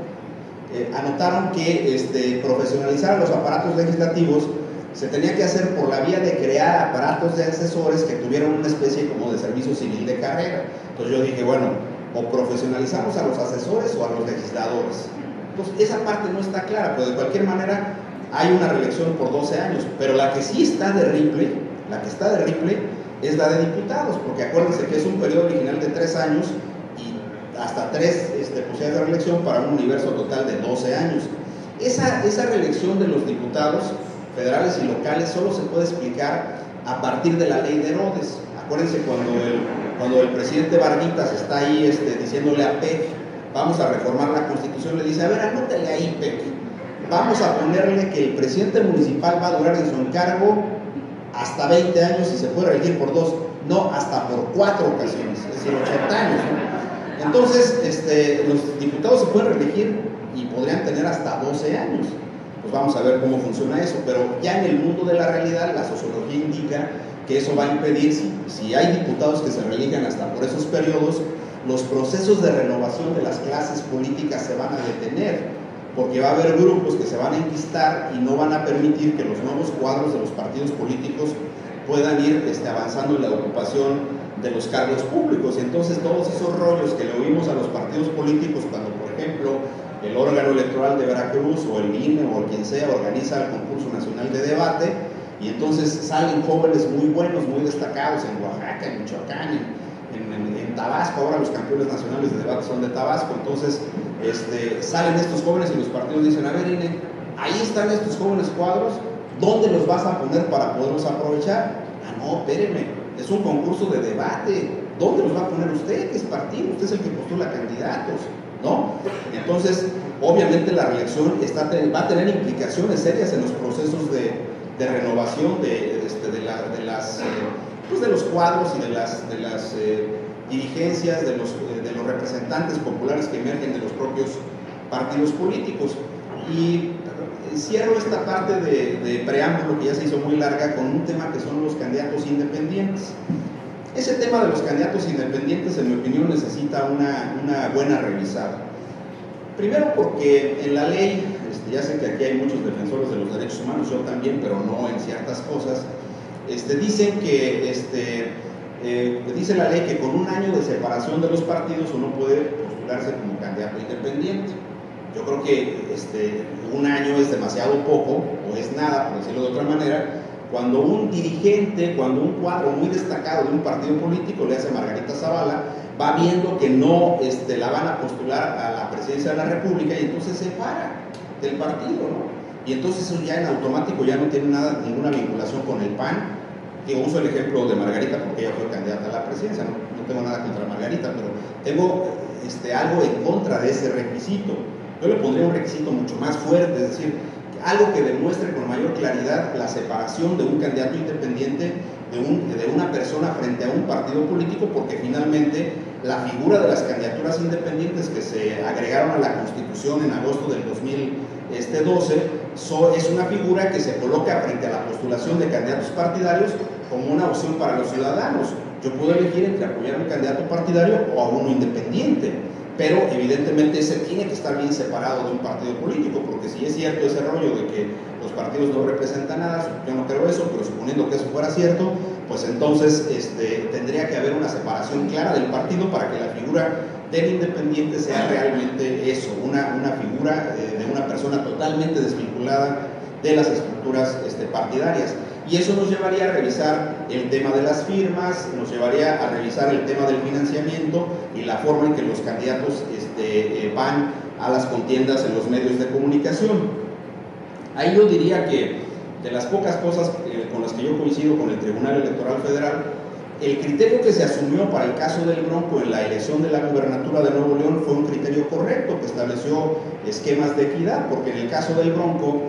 que profesionalizar a los aparatos legislativos se tenía que hacer por la vía de crear aparatos de asesores que tuvieran una especie como de servicio civil de carrera. Entonces yo dije, bueno, o profesionalizamos a los asesores o a los legisladores. Entonces esa parte no está clara, pero de cualquier manera hay una reelección por 12 años, pero la que sí está de rifle, es la de diputados, porque acuérdense que es un periodo original de 3 años y hasta 3 posibilidades de reelección para un universo total de 12 años. Esa reelección de los diputados federales y locales solo se puede explicar a partir de la ley de Herodes. Acuérdense cuando el presidente Varguitas está ahí diciéndole a Peck, vamos a reformar la Constitución, le dice, a ver, anótale ahí, Peck, vamos a ponerle que el presidente municipal va a durar en su encargo hasta 20 años y se puede reelegir por 2, no, hasta por 4 ocasiones, es decir, 80 años, ¿no? Entonces, los diputados se pueden reelegir y podrían tener hasta 12 años. Pues vamos a ver cómo funciona eso, pero ya en el mundo de la realidad, la sociología indica que eso va a impedir, si hay diputados que se reeligen hasta por esos periodos, los procesos de renovación de las clases políticas se van a detener, porque va a haber grupos que se van a enquistar y no van a permitir que los nuevos cuadros de los partidos políticos puedan ir avanzando en la ocupación de los cargos públicos. Y entonces todos esos rollos que le oímos a los partidos políticos cuando, por ejemplo, el órgano electoral de Veracruz o el INE o quien sea organiza el concurso nacional de debate Y entonces salen jóvenes muy buenos, muy destacados en Oaxaca, en Michoacán, en Tabasco. Ahora los campeones nacionales de debate son de Tabasco. Entonces salen estos jóvenes y los partidos dicen, a ver, Ine, ahí están estos jóvenes cuadros, ¿dónde los vas a poner para poderlos aprovechar? Ah, no, espéreme, es un concurso de debate, ¿dónde los va a poner usted? ¿Qué es partido? Usted es el que postula candidatos, ¿no? Entonces, obviamente la reelección va a tener implicaciones serias en los procesos de renovación de los cuadros y de las dirigencias, de los representantes populares que emergen de los propios partidos políticos. Y cierro esta parte de preámbulo que ya se hizo muy larga con un tema que son los candidatos independientes. Ese tema de los candidatos independientes, en mi opinión, necesita una buena revisada. Primero porque en la ley, ya sé que aquí hay muchos defensores de los derechos humanos, yo también, pero no en ciertas cosas, dicen que, dice la ley que con un año de separación de los partidos uno puede postularse como candidato independiente. Yo creo que un año es demasiado poco, o es nada, por decirlo de otra manera, cuando un dirigente, cuando un cuadro muy destacado de un partido político, le hace Margarita Zavala, va viendo que no la van a postular a la presidencia de la República y entonces se separa del partido, ¿no? Y entonces eso ya en automático ya no tiene ninguna vinculación con el PAN. Digo, uso el ejemplo de Margarita porque ella fue candidata a la presidencia, no tengo nada contra Margarita, pero tengo algo en contra de ese requisito. Yo le pondría un requisito mucho más fuerte, es decir, algo que demuestre con mayor claridad la separación de un candidato independiente de una persona frente a un partido político, porque finalmente la figura de las candidaturas independientes que se agregaron a la Constitución en agosto del 2012 es una figura que se coloca frente a la postulación de candidatos partidarios como una opción para los ciudadanos. Yo puedo elegir entre apoyar a un candidato partidario o a uno independiente, pero evidentemente ese tiene que estar bien separado de un partido político, porque si es cierto ese rollo de que los partidos no representan nada, yo no creo eso, pero suponiendo que eso fuera cierto, pues entonces tendría que haber una separación clara del partido para que la figura del independiente sea realmente eso, una figura de una persona totalmente desvinculada de las estructuras partidarias. Y eso nos llevaría a revisar el tema de las firmas, nos llevaría a revisar el tema del financiamiento y la forma en que los candidatos van a las contiendas en los medios de comunicación. Ahí yo diría que de las pocas cosas con las que yo coincido con el Tribunal Electoral Federal, el criterio que se asumió para el caso del Bronco en la elección de la gubernatura de Nuevo León fue un criterio correcto, que estableció esquemas de equidad, porque en el caso del Bronco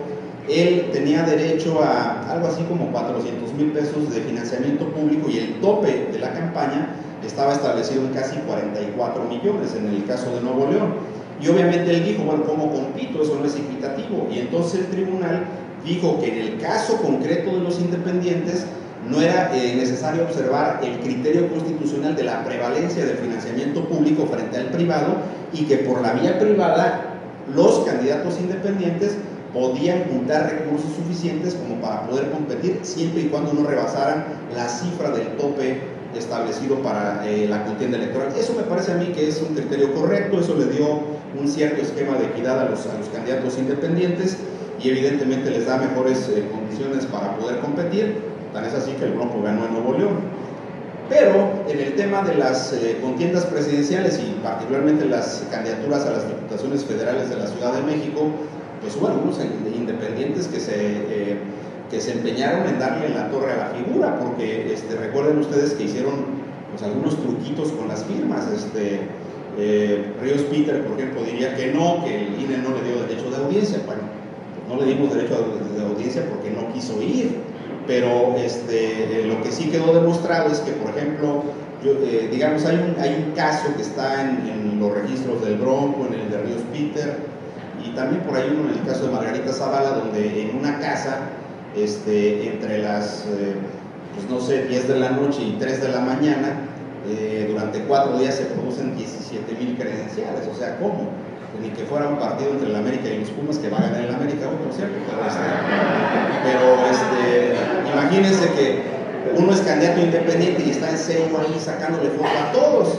él tenía derecho a algo así como 400,000 pesos de financiamiento público y el tope de la campaña estaba establecido en casi 44 millones en el caso de Nuevo León. Y obviamente él dijo, bueno, ¿cómo compito? Eso no es equitativo. Y entonces el tribunal dijo que en el caso concreto de los independientes no era necesario observar el criterio constitucional de la prevalencia del financiamiento público frente al privado y que por la vía privada los candidatos independientes podían juntar recursos suficientes como para poder competir siempre y cuando no rebasaran la cifra del tope establecido para la contienda electoral. Eso me parece a mí que es un criterio correcto, eso le dio un cierto esquema de equidad a los candidatos independientes y evidentemente les da mejores condiciones para poder competir, tan es así que el Bronco ganó en Nuevo León. Pero en el tema de las contiendas presidenciales y particularmente las candidaturas a las diputaciones federales de la Ciudad de México, pues hubo algunos independientes que se empeñaron en darle en la torre a la figura, porque recuerden ustedes que hicieron pues, algunos truquitos con las firmas. Ríos Peter, por ejemplo, diría que no, que el INE no le dio derecho de audiencia. Bueno, pues no le dimos derecho de audiencia porque no quiso ir, pero lo que sí quedó demostrado es que, por ejemplo, digamos, hay un caso que está en los registros del Bronco, en el de Ríos Peter, y también por ahí uno en el caso de Margarita Zavala, donde en una casa, entre las, pues no sé, 10 de la noche y 3 de la mañana, durante 4 días se producen 17,000 credenciales. O sea, ¿cómo? Ni que fuera un partido entre el América y los Pumas, que va a ganar el América, por cierto, pero imagínense que uno es candidato independiente y está en serio ahí sacándole foto a todos.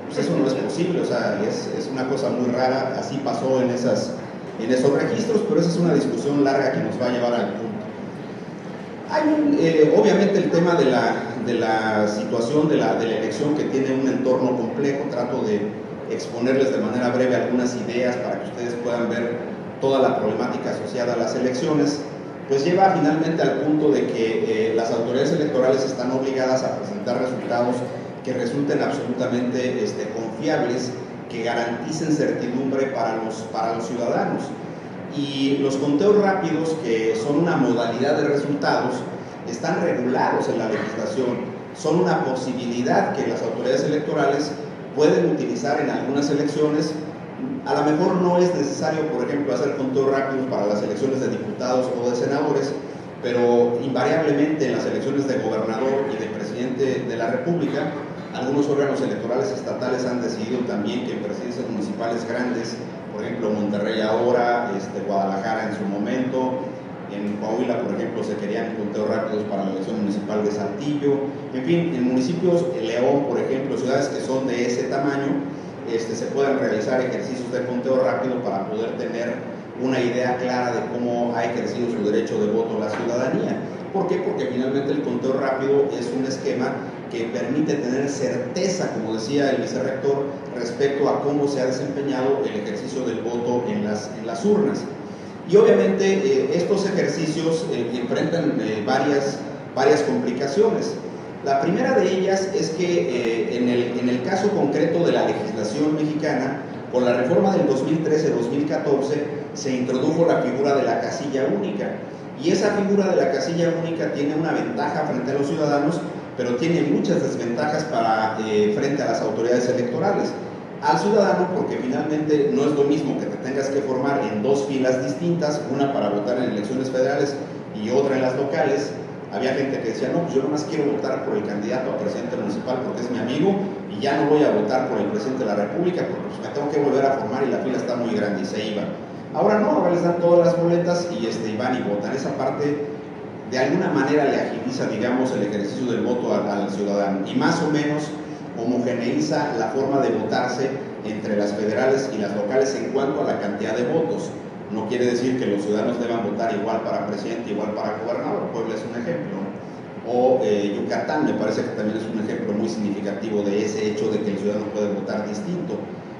Pues eso no es posible, o sea, es una cosa muy rara. Así pasó en esos registros, pero esa es una discusión larga que nos va a llevar al punto. Hay obviamente el tema de la situación de la elección, que tiene un entorno complejo. Trato de exponerles de manera breve algunas ideas para que ustedes puedan ver toda la problemática asociada a las elecciones. Pues lleva finalmente al punto de que las autoridades electorales están obligadas a presentar resultados que resulten absolutamente confiables, que garanticen certidumbre para los ciudadanos. Y los conteos rápidos, que son una modalidad de resultados, están regulados en la legislación. Son una posibilidad que las autoridades electorales pueden utilizar en algunas elecciones. A lo mejor no es necesario, por ejemplo, hacer conteos rápidos para las elecciones de diputados o de senadores, pero invariablemente en las elecciones de gobernador y de presidente de la República, algunos órganos electorales estatales han decidido también que en presidencias municipales grandes, por ejemplo Monterrey ahora, Guadalajara en su momento, en Coahuila, por ejemplo, se querían conteos rápidos para la elección municipal de Saltillo. En fin, en municipios, León, por ejemplo, ciudades que son de ese tamaño, se pueden realizar ejercicios de conteo rápido para poder tener una idea clara de cómo ha ejercido su derecho de voto la ciudadanía. ¿Por qué? Porque finalmente el conteo rápido es un esquema que permite tener certeza, como decía el vicerrector, respecto a cómo se ha desempeñado el ejercicio del voto en las urnas. Y obviamente estos ejercicios enfrentan varias complicaciones. La primera de ellas es que en el caso concreto de la legislación mexicana, con la reforma del 2013-2014 se introdujo la figura de la casilla única, y esa figura de la casilla única tiene una ventaja frente a los ciudadanos, pero tiene muchas desventajas frente a las autoridades electorales. Al ciudadano, porque finalmente no es lo mismo que te tengas que formar en dos filas distintas, una para votar en elecciones federales y otra en las locales. Había gente que decía, no, pues yo nomás quiero votar por el candidato a presidente municipal porque es mi amigo, y ya no voy a votar por el presidente de la República porque pues, me tengo que volver a formar y la fila está muy grande, y se iba. Ahora no, ahora les dan todas las boletas y van y votan. Esa parte de alguna manera le agiliza, digamos, el ejercicio del voto al ciudadano, y más o menos homogeneiza la forma de votarse entre las federales y las locales en cuanto a la cantidad de votos. No quiere decir que los ciudadanos deban votar igual para presidente, igual para gobernador. Puebla es un ejemplo, o Yucatán me parece que también es un ejemplo muy significativo de ese hecho de que el ciudadano puede votar distinto.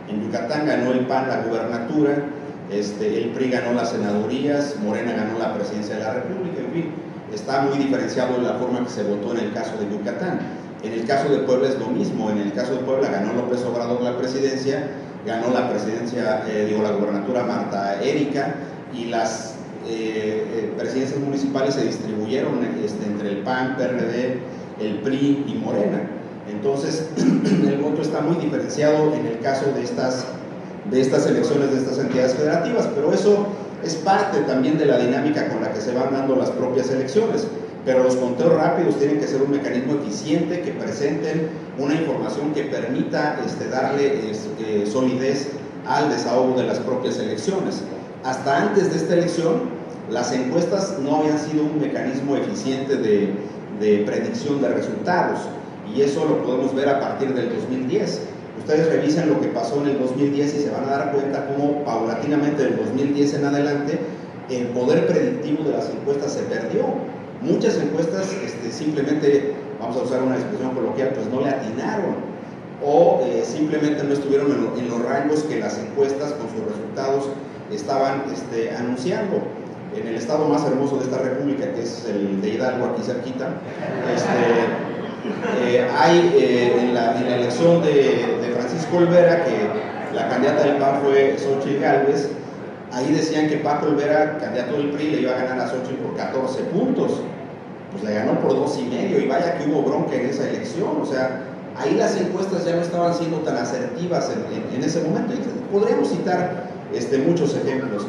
En Yucatán ganó el PAN la gubernatura, el PRI ganó las senadurías, Morena ganó la presidencia de la República. En fin, está muy diferenciado en la forma que se votó en el caso de Yucatán. En el caso de Puebla es lo mismo. En el caso de Puebla ganó López Obrador la presidencia, ganó la presidencia, la gubernatura Marta Erika, y las presidencias municipales se distribuyeron entre el PAN, PRD, el PRI y Morena. Entonces, el voto está muy diferenciado en el caso de estas elecciones de estas entidades federativas, pero eso es parte también de la dinámica con la que se van dando las propias elecciones. Pero los conteos rápidos tienen que ser un mecanismo eficiente, que presenten una información que permita darle solidez al desahogo de las propias elecciones. Hasta antes de esta elección, las encuestas no habían sido un mecanismo eficiente de predicción de resultados, y eso lo podemos ver a partir del 2010. Ustedes revisen lo que pasó en el 2010 y se van a dar cuenta cómo paulatinamente del 2010 en adelante el poder predictivo de las encuestas se perdió. Muchas encuestas simplemente, vamos a usar una expresión coloquial, pues no le atinaron, o simplemente no estuvieron en los rangos que las encuestas con sus resultados estaban anunciando. En el estado más hermoso de esta república, que es el de Hidalgo, aquí cerquita, hay en la elección de Francisco Olvera, que la candidata del PAN fue Xochitl Gálvez. Ahí decían que Paco Olvera, candidato del PRI, le iba a ganar a Xochitl por 14 puntos. Pues le ganó por 2,5, y vaya que hubo bronca en esa elección. O sea, ahí las encuestas ya no estaban siendo tan asertivas en ese momento. Y podríamos citar muchos ejemplos.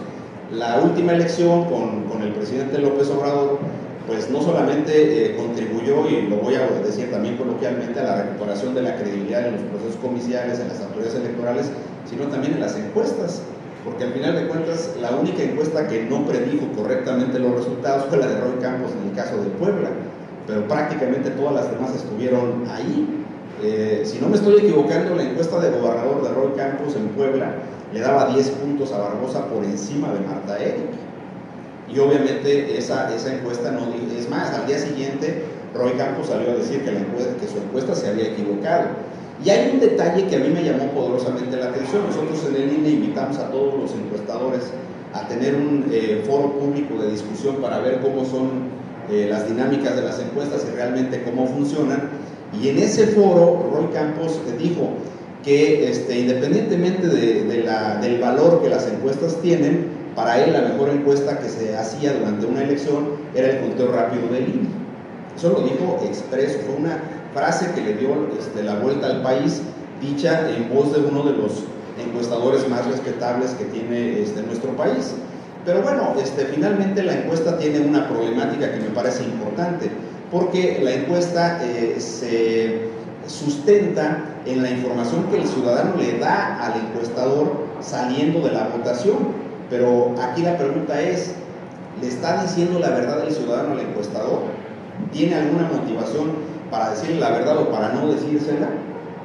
La última elección con el presidente López Obrador, pues no solamente contribuyó, y lo voy a decir también coloquialmente, a la recuperación de la credibilidad en los procesos comiciales, en las autoridades electorales, sino también en las encuestas. Porque al final de cuentas, la única encuesta que no predijo correctamente los resultados fue la de Roy Campos en el caso de Puebla, pero prácticamente todas las demás estuvieron ahí. Si no me estoy equivocando, la encuesta de gobernador de Roy Campos en Puebla le daba 10 puntos a Barbosa por encima de Marta Erika. y obviamente esa encuesta no dijo. Es más, al día siguiente Roy Campos salió a decir que su encuesta se había equivocado. Y hay un detalle que a mí me llamó poderosamente la atención. Nosotros en el INE invitamos a todos los encuestadores a tener un foro público de discusión para ver cómo son las dinámicas de las encuestas y realmente cómo funcionan. Y en ese foro Roy Campos dijo que independientemente del valor que las encuestas tienen, para él la mejor encuesta que se hacía durante una elección era el conteo rápido del INE. Eso lo dijo expreso, fue una frase que le dio la vuelta al país, dicha en voz de uno de los encuestadores más respetables que tiene nuestro país. Pero bueno, finalmente la encuesta tiene una problemática que me parece importante, porque la encuesta se sustenta en la información que el ciudadano le da al encuestador saliendo de la votación. Pero aquí la pregunta es, ¿le está diciendo la verdad el ciudadano al encuestador? ¿Tiene alguna motivación para decirle la verdad o para no decírsela?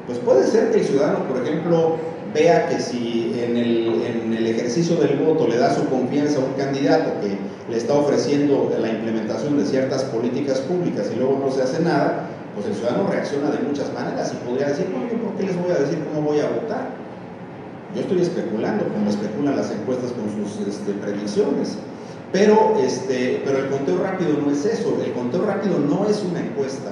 Pues puede ser que el ciudadano, por ejemplo, vea que si en el ejercicio del voto le da su confianza a un candidato que le está ofreciendo la implementación de ciertas políticas públicas y luego no se hace nada, pues el ciudadano reacciona de muchas maneras y podría decir, no, ¿yo por qué les voy a decir cómo voy a votar? Yo estoy especulando, como especulan las encuestas con sus predicciones. Pero el conteo rápido no es eso. El conteo rápido no es una encuesta.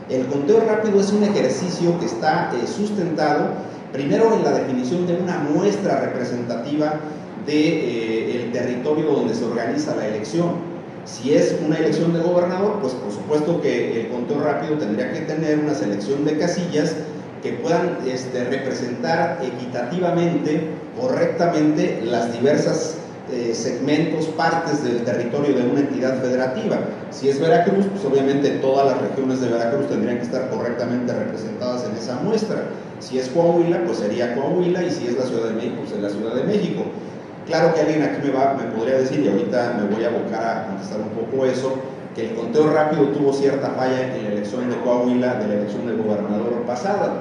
El conteo rápido es un ejercicio que está sustentado primero en la definición de una muestra representativa del territorio donde se organiza la elección. Si es una elección de gobernador, pues por supuesto que el conteo rápido tendría que tener una selección de casillas que puedan representar equitativamente, correctamente, las diversas segmentos, partes del territorio de una entidad federativa. Si es Veracruz, pues obviamente todas las regiones de Veracruz tendrían que estar correctamente representadas en esa muestra. Si es Coahuila, pues sería Coahuila, y si es la Ciudad de México, pues es la Ciudad de México. Claro que alguien aquí me podría decir, y ahorita me voy a abocar a contestar un poco eso, que el conteo rápido tuvo cierta falla en la elección de Coahuila, de la elección del gobernador pasada,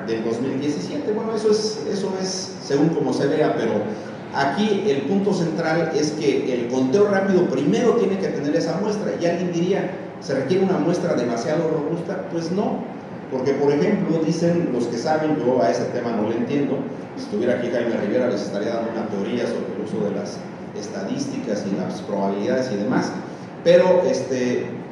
del 2017. Bueno, eso es según como se vea, pero aquí el punto central es que el conteo rápido primero tiene que tener esa muestra. Y alguien diría, ¿se requiere una muestra demasiado robusta? Pues no, porque por ejemplo, dicen los que saben, yo a ese tema no le entiendo. Si estuviera aquí Jaime Rivera les estaría dando una teoría sobre el uso de las estadísticas y las probabilidades y demás. Pero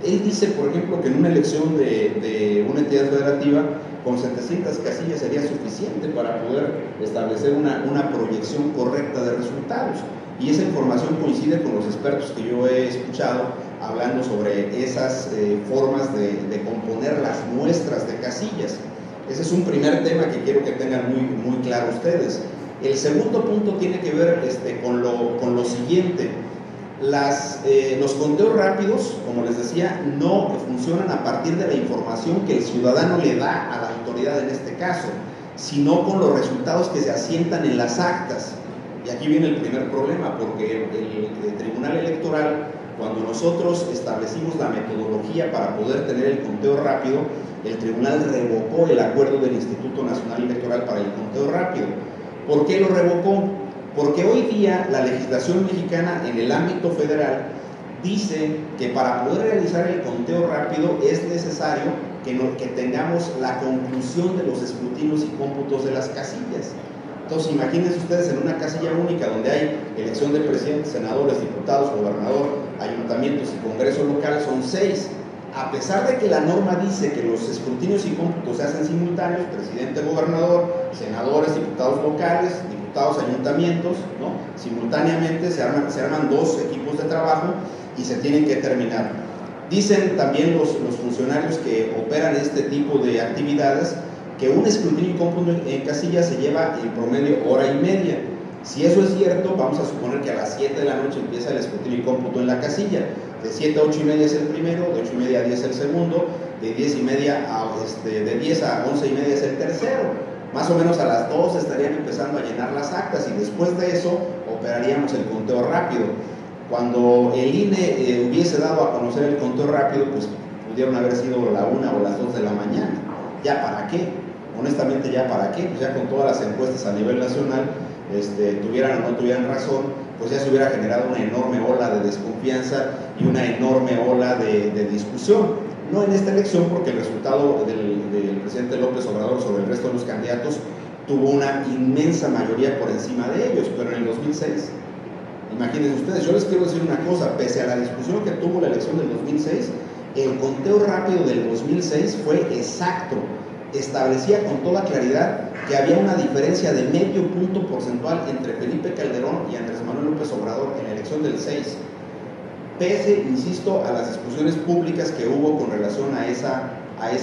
él dice, por ejemplo, que en una elección de una entidad federativa con 700 casillas sería suficiente para poder establecer una proyección correcta de resultados. Y esa información coincide con los expertos que yo he escuchado hablando sobre esas formas de componer las muestras de casillas. Ese es un primer tema que quiero que tengan muy claro ustedes. El segundo punto tiene que ver con lo siguiente. Los conteos rápidos, como les decía, no funcionan a partir de la información que el ciudadano le da a la autoridad en este caso, sino con los resultados que se asientan en las actas. Y aquí viene el primer problema, porque el Tribunal Electoral, cuando nosotros establecimos la metodología para poder tener el conteo rápido, el Tribunal revocó el acuerdo del Instituto Nacional Electoral para el conteo rápido. ¿Por qué lo revocó? Porque hoy día la legislación mexicana en el ámbito federal dice que para poder realizar el conteo rápido es necesario que tengamos la conclusión de los escrutinios y cómputos de las casillas. Entonces imagínense ustedes en una casilla única donde hay elección de presidentes, senadores, diputados, gobernador, ayuntamientos y congreso local, son 6. A pesar de que la norma dice que los escrutinios y cómputos se hacen simultáneos, presidente, gobernador, senadores, diputados locales, diputados, ayuntamientos, ¿no? Simultáneamente se arman 2 equipos de trabajo y se tienen que terminar. Dicen también los funcionarios que operan este tipo de actividades que un escrutinio y cómputo en casilla se lleva en promedio hora y media. Si eso es cierto, vamos a suponer que a las 7 de la noche empieza el escrutinio y cómputo en la casilla. De 7 a 8 y media es el primero, de 8 y media a 10 el segundo, de 10 y media de 10 a 11 y media es el tercero. Más o menos a las 2 estarían empezando a llenar las actas y después de eso operaríamos el conteo rápido. Cuando el INE hubiese dado a conocer el conteo rápido, pues pudieron haber sido la 1 o las 2 de la mañana. ¿Ya para qué? Honestamente, ¿ya para qué? Pues ya con todas las encuestas a nivel nacional, tuvieran o no tuvieran razón, pues ya se hubiera generado una enorme ola de desconfianza y una enorme ola de discusión. No en esta elección, porque el resultado del presidente López Obrador sobre el resto de los candidatos tuvo una inmensa mayoría por encima de ellos, pero en el 2006, imagínense ustedes, yo les quiero decir una cosa, pese a la discusión que tuvo la elección del 2006, el conteo rápido del 2006 fue exacto, establecía con toda claridad que había una diferencia de medio punto porcentual entre Felipe Calderón y Andrés Manuel López Obrador en la elección del 6, pese, insisto, a las discusiones públicas que hubo con relación a esa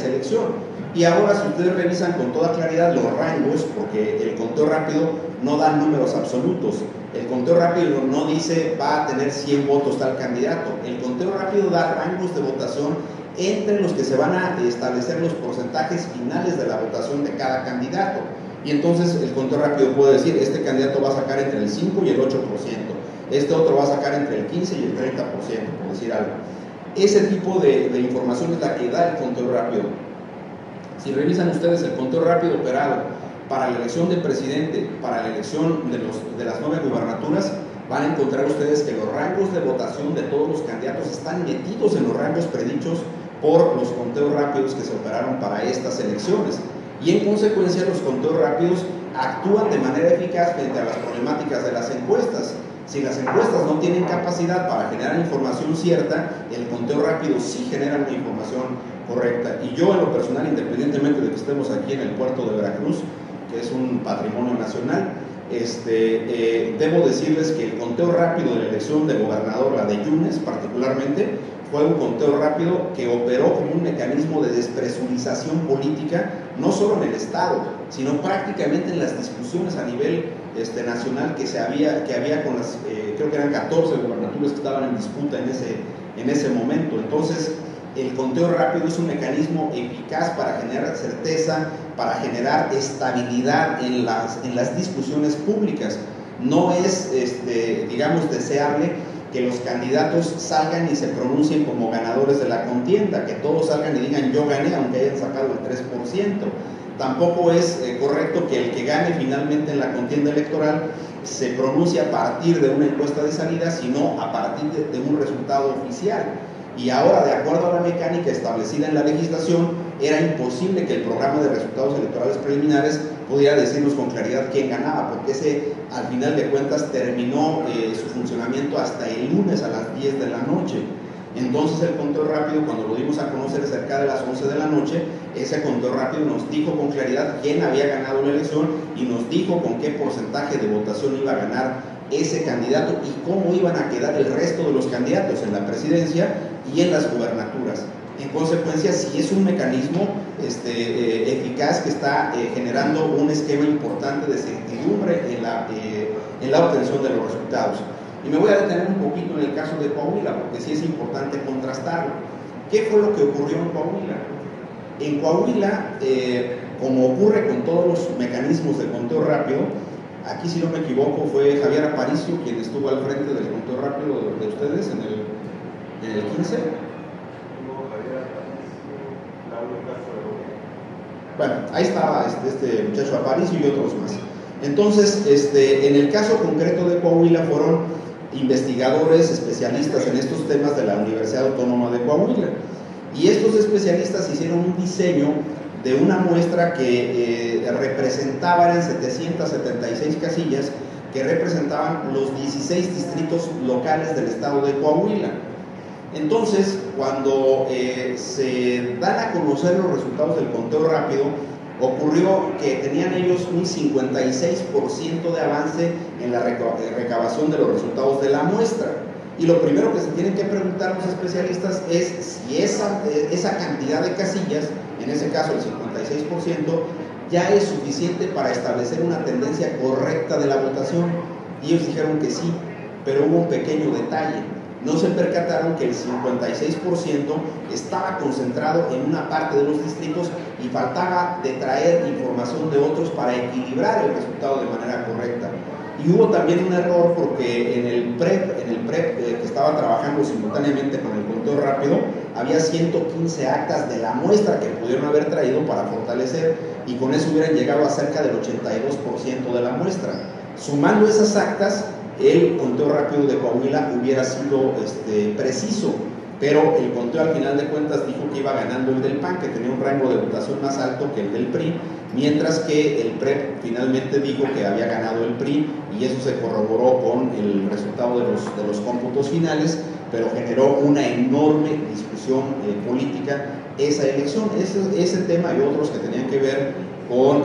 elección. Y ahora, si ustedes revisan con toda claridad los rangos, porque el conteo rápido no da números absolutos, el conteo rápido no dice va a tener 100 votos tal candidato, el conteo rápido da rangos de votación entre los que se van a establecer los porcentajes finales de la votación de cada candidato. Y entonces el conteo rápido puede decir, este candidato va a sacar entre el 5 y el 8%, este otro va a sacar entre el 15 y el 30%, por decir algo. Ese tipo de información es la que da el conteo rápido. Si revisan ustedes el conteo rápido operado para la elección del presidente, para la elección de las 9 gubernaturas, van a encontrar ustedes que los rangos de votación de todos los candidatos están metidos en los rangos predichos por los conteos rápidos que se operaron para estas elecciones. Y en consecuencia los conteos rápidos actúan de manera eficaz frente a las problemáticas de las encuestas. Si las encuestas no tienen capacidad para generar información cierta, el conteo rápido sí genera una información correcta. Y yo, en lo personal, independientemente de que estemos aquí en el puerto de Veracruz, que es un patrimonio nacional, debo decirles que el conteo rápido de la elección de gobernador, la de Yunes particularmente, fue un conteo rápido que operó como un mecanismo de despresurización política, no solo en el Estado, sino prácticamente en las discusiones a nivel nacional que había con las, creo que eran 14 gubernaturas que estaban en disputa en ese momento. Entonces, el conteo rápido es un mecanismo eficaz para generar certeza, para generar estabilidad en las discusiones públicas. No es, digamos, deseable que los candidatos salgan y se pronuncien como ganadores de la contienda, que todos salgan y digan yo gané aunque hayan sacado el 3%. Tampoco es correcto que el que gane finalmente en la contienda electoral se pronuncie a partir de una encuesta de salida, sino a partir de un resultado oficial. Y ahora, de acuerdo a la mecánica establecida en la legislación, era imposible que el programa de resultados electorales preliminares pudiera decirnos con claridad quién ganaba, porque ese, al final de cuentas, terminó su funcionamiento hasta el lunes a las 10 de la noche. Entonces el conteo rápido, cuando lo dimos a conocer cerca de las 11 de la noche, ese conteo rápido nos dijo con claridad quién había ganado la elección y nos dijo con qué porcentaje de votación iba a ganar ese candidato y cómo iban a quedar el resto de los candidatos en la presidencia y en las gubernaturas. En consecuencia, sí es un mecanismo eficaz que está generando un esquema importante de certidumbre en la obtención de los resultados. Y me voy a detener un poquito en el caso de Coahuila, porque sí es importante contrastarlo. ¿Qué fue lo que ocurrió en Coahuila? En Coahuila, como ocurre con todos los mecanismos de conteo rápido, aquí, si no me equivoco, fue Javier Aparicio quien estuvo al frente del conteo rápido de ustedes en el 15. Bueno, ahí estaba este muchacho Aparicio y otros más. Entonces, en el caso concreto de Coahuila fueron investigadores, especialistas en estos temas de la Universidad Autónoma de Coahuila. Y estos especialistas hicieron un diseño de una muestra que representaba, eran 776 casillas, que representaban los 16 distritos locales del estado de Coahuila. Entonces, cuando se dan a conocer los resultados del conteo rápido, ocurrió que tenían ellos un 56% de avance en la recabación de los resultados de la muestra. Y lo primero que se tienen que preguntar los especialistas es si esa cantidad de casillas, en ese caso el 56%, ya es suficiente para establecer una tendencia correcta de la votación. Y ellos dijeron que sí, pero hubo un pequeño detalle. No se percataron que el 56% estaba concentrado en una parte de los distritos y faltaba de traer información de otros para equilibrar el resultado de manera correcta. Y hubo también un error porque en el PREP que estaba trabajando simultáneamente con el conteo rápido, había 115 actas de la muestra que pudieron haber traído para fortalecer, y con eso hubieran llegado a cerca del 82% de la muestra. Sumando esas actas, el conteo rápido de Coahuila hubiera sido preciso, pero el conteo al final de cuentas dijo que iba ganando el del PAN, que tenía un rango de votación más alto que el del PRI, mientras que el PREP finalmente dijo que había ganado el PRI, y eso se corroboró con el resultado de los cómputos finales, pero generó una enorme discusión política esa elección. Ese tema y otros que tenían que ver con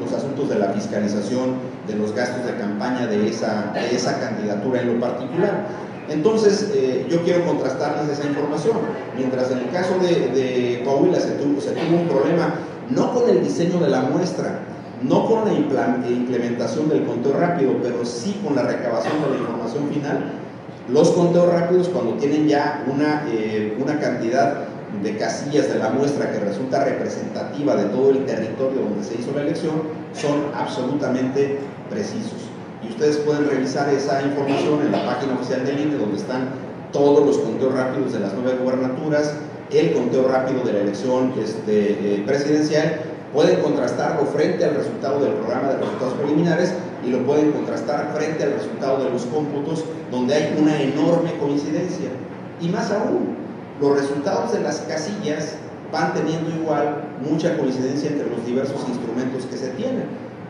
los asuntos de la fiscalización de los gastos de campaña de esa candidatura en lo particular. Entonces, yo quiero contrastarles esa información. Mientras en el caso de Coahuila se tuvo un problema no con el diseño de la muestra, no con la implementación del conteo rápido, pero sí con la recabación de la información final. Los conteos rápidos, cuando tienen ya una cantidad de casillas de la muestra que resulta representativa de todo el territorio donde se hizo la elección, son absolutamente precisos. Y ustedes pueden revisar esa información en la página oficial del INE, donde están todos los conteos rápidos de las 9 gubernaturas, el conteo rápido de la elección presidencial. Pueden contrastarlo frente al resultado del programa de resultados preliminares y lo pueden contrastar frente al resultado de los cómputos, donde hay una enorme coincidencia. Y más aún, los resultados de las casillas van teniendo igual mucha coincidencia entre los diversos instrumentos que se tienen.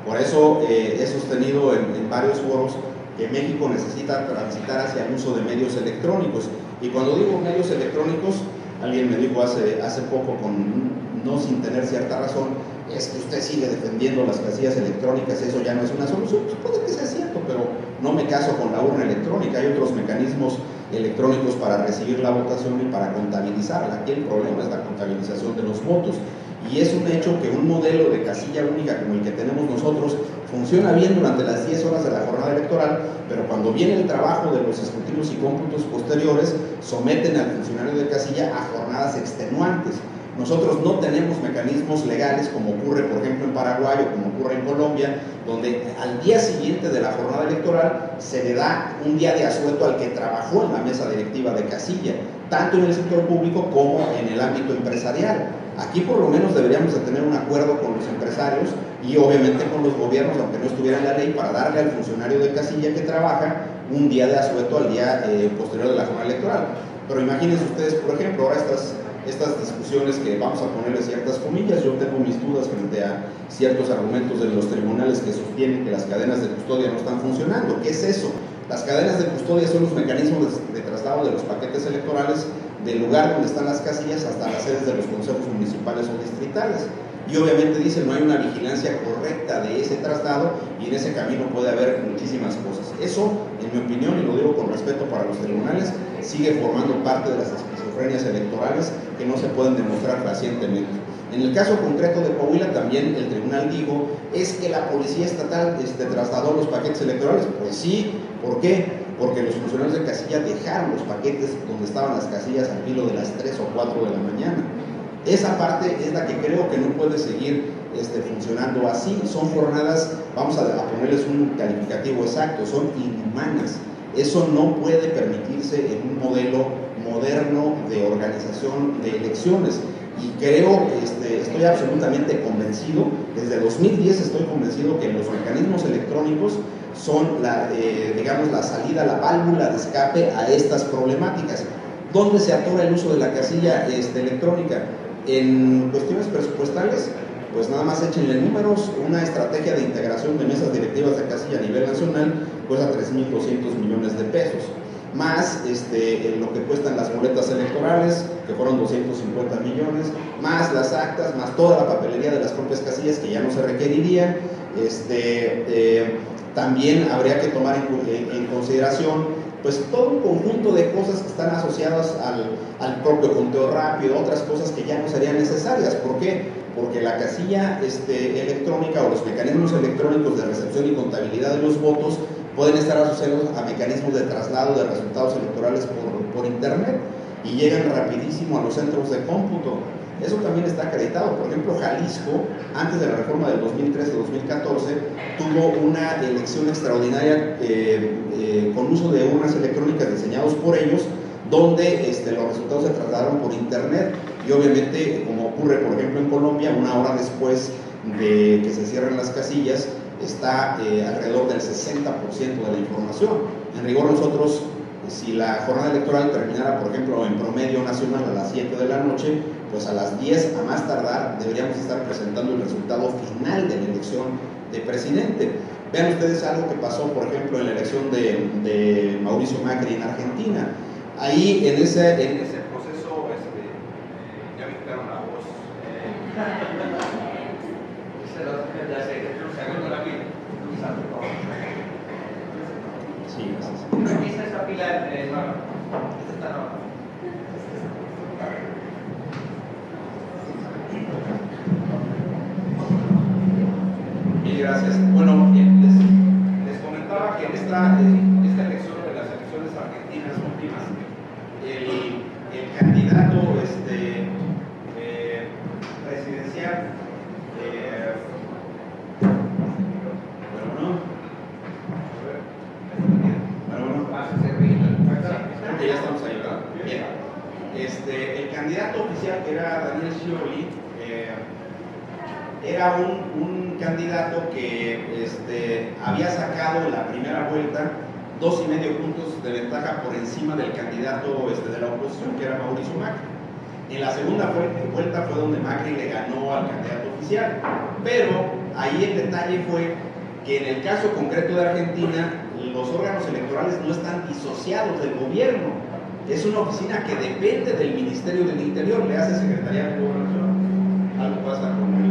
Por eso he sostenido en varios foros que México necesita transitar hacia el uso de medios electrónicos. Y cuando digo medios electrónicos, alguien me dijo hace poco, no sin tener cierta razón, es que usted sigue defendiendo las casillas electrónicas, eso ya no es una solución. Pues puede que sea cierto, pero no me caso con la urna electrónica. Hay otros mecanismos electrónicos para recibir la votación y para contabilizarla. Aquí el problema es la contabilización de los votos. Y es un hecho que un modelo de casilla única como el que tenemos nosotros funciona bien durante las 10 horas de la jornada electoral, pero cuando viene el trabajo de los escrutinios y cómputos posteriores, someten al funcionario de casilla a jornadas extenuantes. Nosotros no tenemos mecanismos legales como ocurre, por ejemplo, en Paraguay o como ocurre en Colombia, donde al día siguiente de la jornada electoral se le da un día de asueto al que trabajó en la mesa directiva de casilla, tanto en el sector público como en el ámbito empresarial. Aquí por lo menos deberíamos de tener un acuerdo con los empresarios y obviamente con los gobiernos, aunque no estuviera en la ley, para darle al funcionario de casilla que trabaja un día de asueto al día posterior de la jornada electoral. Pero imagínense ustedes, por ejemplo, ahora estas discusiones que vamos a ponerle ciertas comillas, yo tengo mis dudas frente a ciertos argumentos de los tribunales que sostienen que las cadenas de custodia no están funcionando. ¿Qué es eso? Las cadenas de custodia son los mecanismos de traslado de los paquetes electorales del lugar donde están las casillas hasta las sedes de los consejos municipales o distritales. Y obviamente dicen no hay una vigilancia correcta de ese traslado y en ese camino puede haber muchísimas cosas. Eso, en mi opinión, y lo digo con respeto para los tribunales, sigue formando parte de las esquizofrenias electorales que no se pueden demostrar fehacientemente. En el caso concreto de Coahuila también el tribunal dijo es que la policía estatal trasladó los paquetes electorales. Pues sí, ¿por qué? Porque los funcionarios de casilla dejaron los paquetes donde estaban las casillas al filo de las 3 o 4 de la mañana. Esa parte es la que creo que no puede seguir funcionando así. Son jornadas, vamos a ponerles un calificativo exacto, son inhumanas. Eso no puede permitirse en un modelo moderno de organización de elecciones. Y creo, estoy absolutamente convencido, desde 2010 estoy convencido que los mecanismos electrónicos son la salida, la válvula de escape a estas problemáticas. ¿Dónde se atora el uso de la casilla electrónica? En cuestiones presupuestales, pues nada más échenle números. Una estrategia de integración de mesas directivas de casilla a nivel nacional cuesta 3.200 millones de pesos, más lo que cuestan las boletas electorales, que fueron 250 millones, más las actas, más toda la papelería de las propias casillas que ya no se requerirían. También habría que tomar en consideración pues todo un conjunto de cosas que están asociadas al propio conteo rápido, otras cosas que ya no serían necesarias. ¿Por qué? Porque la casilla electrónica o los mecanismos electrónicos de recepción y contabilidad de los votos pueden estar asociados a mecanismos de traslado de resultados electorales por internet y llegan rapidísimo a los centros de cómputo. Eso también está acreditado. Por ejemplo, Jalisco, antes de la reforma del 2013-2014, tuvo una elección extraordinaria con uso de urnas electrónicas diseñados por ellos, donde los resultados se trasladaron por internet. Y obviamente, como ocurre por ejemplo en Colombia, una hora después de que se cierren las casillas, está alrededor del 60% de la información. En rigor nosotros, si la jornada electoral terminara, por ejemplo, en promedio nacional a las 7 de la noche, pues a las 10 a más tardar deberíamos estar presentando el resultado final de la elección de presidente. Vean ustedes algo que pasó, por ejemplo, en la elección de Mauricio Macri en Argentina. Ahí en ese proceso, ya me quitaron la voz. Sí, gracias.
Aquí está esa pila nueva. Esta está nueva.
Bien, gracias. Bueno, les comentaba que en esta elección de las elecciones argentinas últimas, el candidato presidencial, creo que ya estamos ahí, ¿verdad? Bien. El candidato oficial, que era Daniel Scioli, era un candidato que había sacado en la primera vuelta 2,5 puntos de ventaja por encima del candidato de la oposición, que era Mauricio Macri. En la segunda vuelta fue donde Macri le ganó al candidato oficial, pero ahí el detalle fue que en el caso concreto de Argentina, los órganos electorales no están disociados del gobierno. Es una oficina que depende del Ministerio del Interior, le hace Secretaría de Gobernación. Algo pasa con él.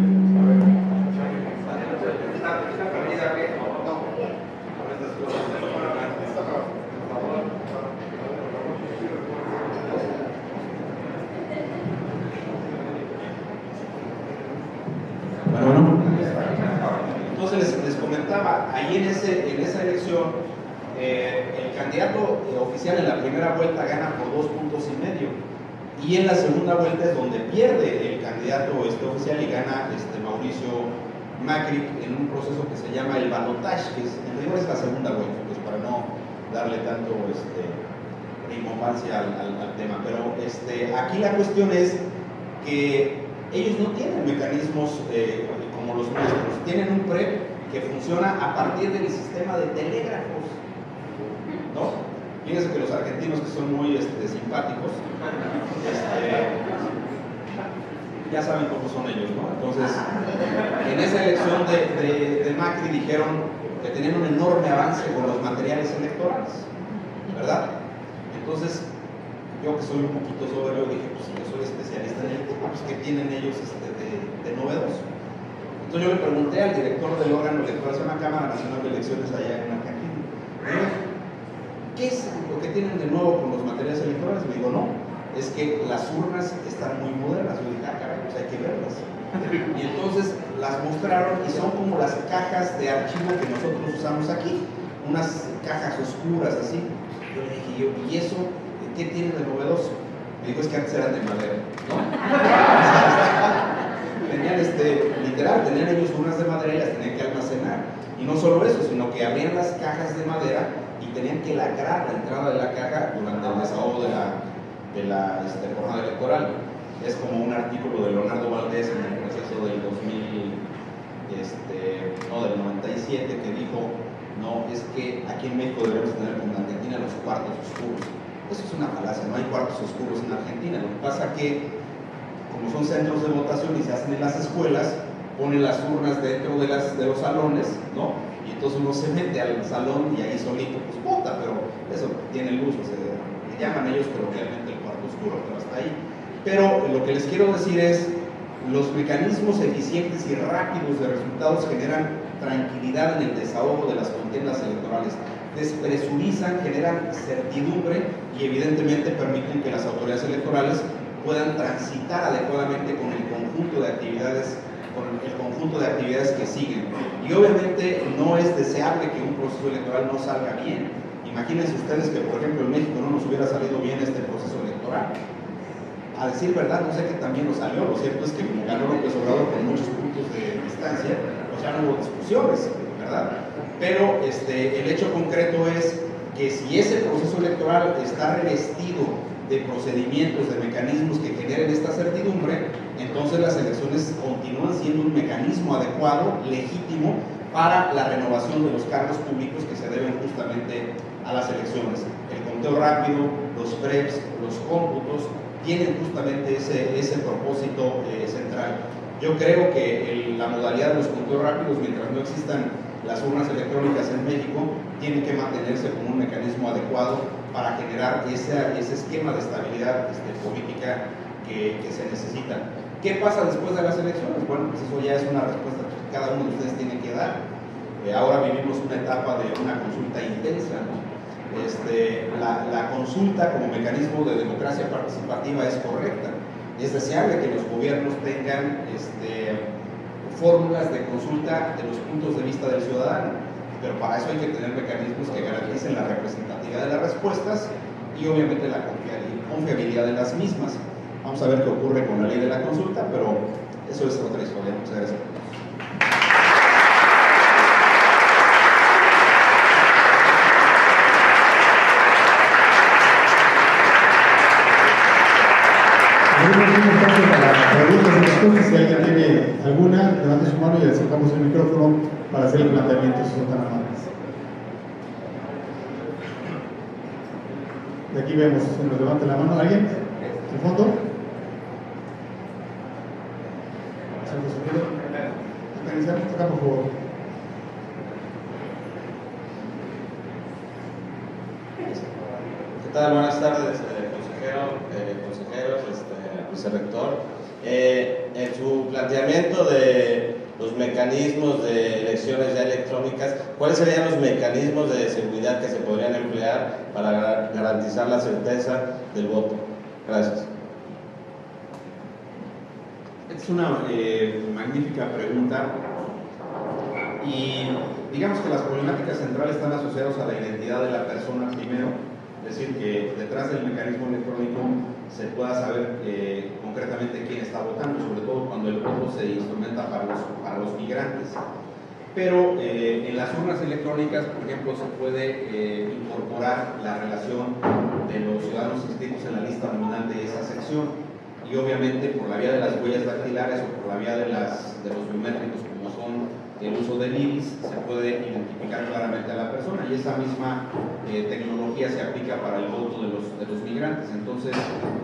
Bueno, entonces les comentaba, ahí en esa elección, el candidato oficial en la primera vuelta gana por 2,5 puntos, y en la segunda vuelta es donde pierde el candidato oficial y gana Mauricio Macri en un proceso que se llama el balotaje, que en rigor es la segunda vuelta, pues para no darle tanto rimbombancia al tema. Pero aquí la cuestión es que ellos no tienen mecanismos como los nuestros, tienen un PREP que funciona a partir del sistema de telégrafos, ¿no? Fíjense que los argentinos, que son muy simpáticos, ya saben cómo son ellos, ¿no? Entonces, en esa elección de Macri dijeron que tenían un enorme avance con los materiales electorales, ¿verdad? Entonces, yo que soy un poquito soberbio dije, pues si yo soy especialista en el tema, pues ¿qué tienen ellos de novedoso? Entonces yo le pregunté al director del órgano electoral, se llama Cámara Nacional de Elecciones allá en Argentina, ¿qué es lo que tienen de nuevo con los materiales electorales? Me digo, no, es que las urnas están muy modernas. Yo dije, caray, pues hay que verlas. Y entonces las mostraron y son como las cajas de archivo que nosotros usamos aquí, unas cajas oscuras así. Yo le dije, ¿y eso qué tiene de novedoso? Me dijo, es que antes eran de madera, ¿no? Tenían literal, tenían ellos urnas de madera y las tenían que almacenar. Y no solo eso, sino que abrían las cajas de madera y tenían que lacrar la entrada de la caja durante el desahogo de la jornada electoral. Es como un artículo de Leonardo Valdés en el proceso del 97, que dijo, no, es que aquí en México debemos tener como en Argentina los cuartos oscuros. Eso es una falacia, no hay cuartos oscuros en Argentina. Lo que pasa que, como son centros de votación y se hacen en las escuelas, ponen las urnas dentro de los salones, ¿no? Y entonces uno se mete al salón y ahí solito pues vota, pero eso tiene luz, le llaman ellos coloquialmente el cuarto oscuro, pero hasta ahí. Pero lo que les quiero decir es, los mecanismos eficientes y rápidos de resultados generan tranquilidad en el desahogo de las contiendas electorales, despresurizan, generan certidumbre y evidentemente permiten que las autoridades electorales puedan transitar adecuadamente con el conjunto de actividades que siguen. Y obviamente no es deseable que un proceso electoral no salga bien. Imagínense ustedes que, por ejemplo, en México no nos hubiera salido bien este proceso electoral. A decir verdad, no sé que también nos salió. Lo cierto es que como ganó López Obrador con muchos puntos de distancia, pues ya no hubo discusiones, ¿verdad? Pero el hecho concreto es que si ese proceso electoral está revestido de procedimientos, de mecanismos que generen esta certidumbre, entonces las elecciones continúan siendo un mecanismo adecuado, legítimo, para la renovación de los cargos públicos que se deben justamente a las elecciones. El conteo rápido, los PREPs, los cómputos, tienen justamente ese propósito central. Yo creo que la modalidad de los conteos rápidos, mientras no existan las urnas electrónicas en México, tiene que mantenerse como un mecanismo adecuado para generar ese esquema de estabilidad política que se necesita. ¿Qué pasa después de las elecciones? Bueno, pues eso ya es una respuesta que cada uno de ustedes tiene que dar. Ahora vivimos una etapa de una consulta intensa, ¿no? La consulta como mecanismo de democracia participativa es correcta. Es deseable que los gobiernos tengan fórmulas de consulta de los puntos de vista del ciudadano, pero para eso hay que tener mecanismos que garanticen la representatividad de las respuestas y obviamente la confiabilidad de las mismas. Vamos a ver qué ocurre con la ley de la consulta, pero eso es otra historia. Muchas gracias.
Si alguien tiene alguna, levante su mano y le acercamos el micrófono para hacer el planteamiento, si son tan amables. De aquí vemos, se nos levanta la mano. ¿Alguien? ¿En fondo? Organizamos acá, por favor.
¿Qué tal? Buenas tardes, consejeros, vicerrector. En su planteamiento de los mecanismos de elecciones ya electrónicas, ¿cuáles serían los mecanismos de seguridad que se podrían emplear para garantizar la certeza del voto? Gracias.
Es una magnífica pregunta y digamos que las problemáticas centrales están asociadas a la identidad de la persona primero, es decir, que detrás del mecanismo electrónico se pueda saber concretamente quién está votando, sobre todo cuando el voto se instrumenta para los migrantes. Pero en las urnas electrónicas, por ejemplo, se puede incorporar la relación de los ciudadanos inscritos en la lista nominal de esa sección y obviamente por la vía de las huellas dactilares o por la vía de los biométricos como son el uso del iris, se puede identificar claramente a la persona y esa misma tecnología se aplica para el voto de los migrantes. Entonces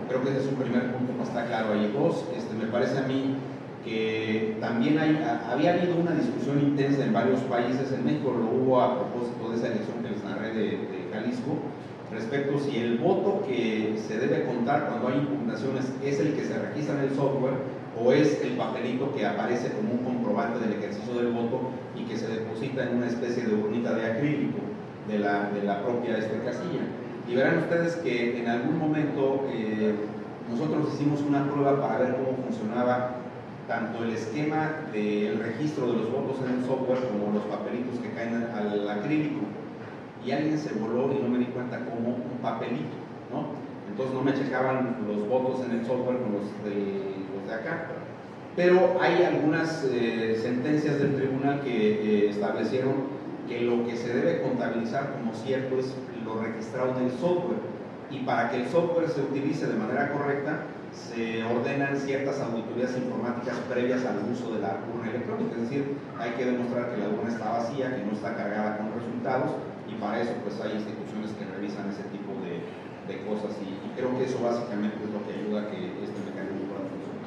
creo que ese es un primer punto que está claro ahí. Dos, me parece a mí que también había habido una discusión intensa en varios países. En México lo hubo a propósito de esa elección que les narré de Jalisco, respecto si el voto que se debe contar cuando hay impugnaciones es el que se registra en el software o es el papelito que aparece como un comprobante del ejercicio del voto y que se deposita en una especie de urnita de acrílico de la propia casilla. Y verán ustedes que en algún momento nosotros hicimos una prueba para ver cómo funcionaba tanto el esquema del registro de los votos en el software como los papelitos que caen al acrílico. Y alguien se voló y no me di cuenta como un papelito, ¿no? Entonces no me checaban los votos en el software con los de acá. Pero hay algunas sentencias del tribunal que establecieron que lo que se debe contabilizar como cierto es lo registrado en el software. Y para que el software se utilice de manera correcta, se ordenan ciertas auditorías informáticas previas al uso de la urna electrónica. Es decir, hay que demostrar que la urna está vacía, que no está cargada con resultados, y para eso pues hay instituciones que revisan ese tipo de cosas y creo que eso básicamente es lo que ayuda a que este mecanismo pueda funcionar.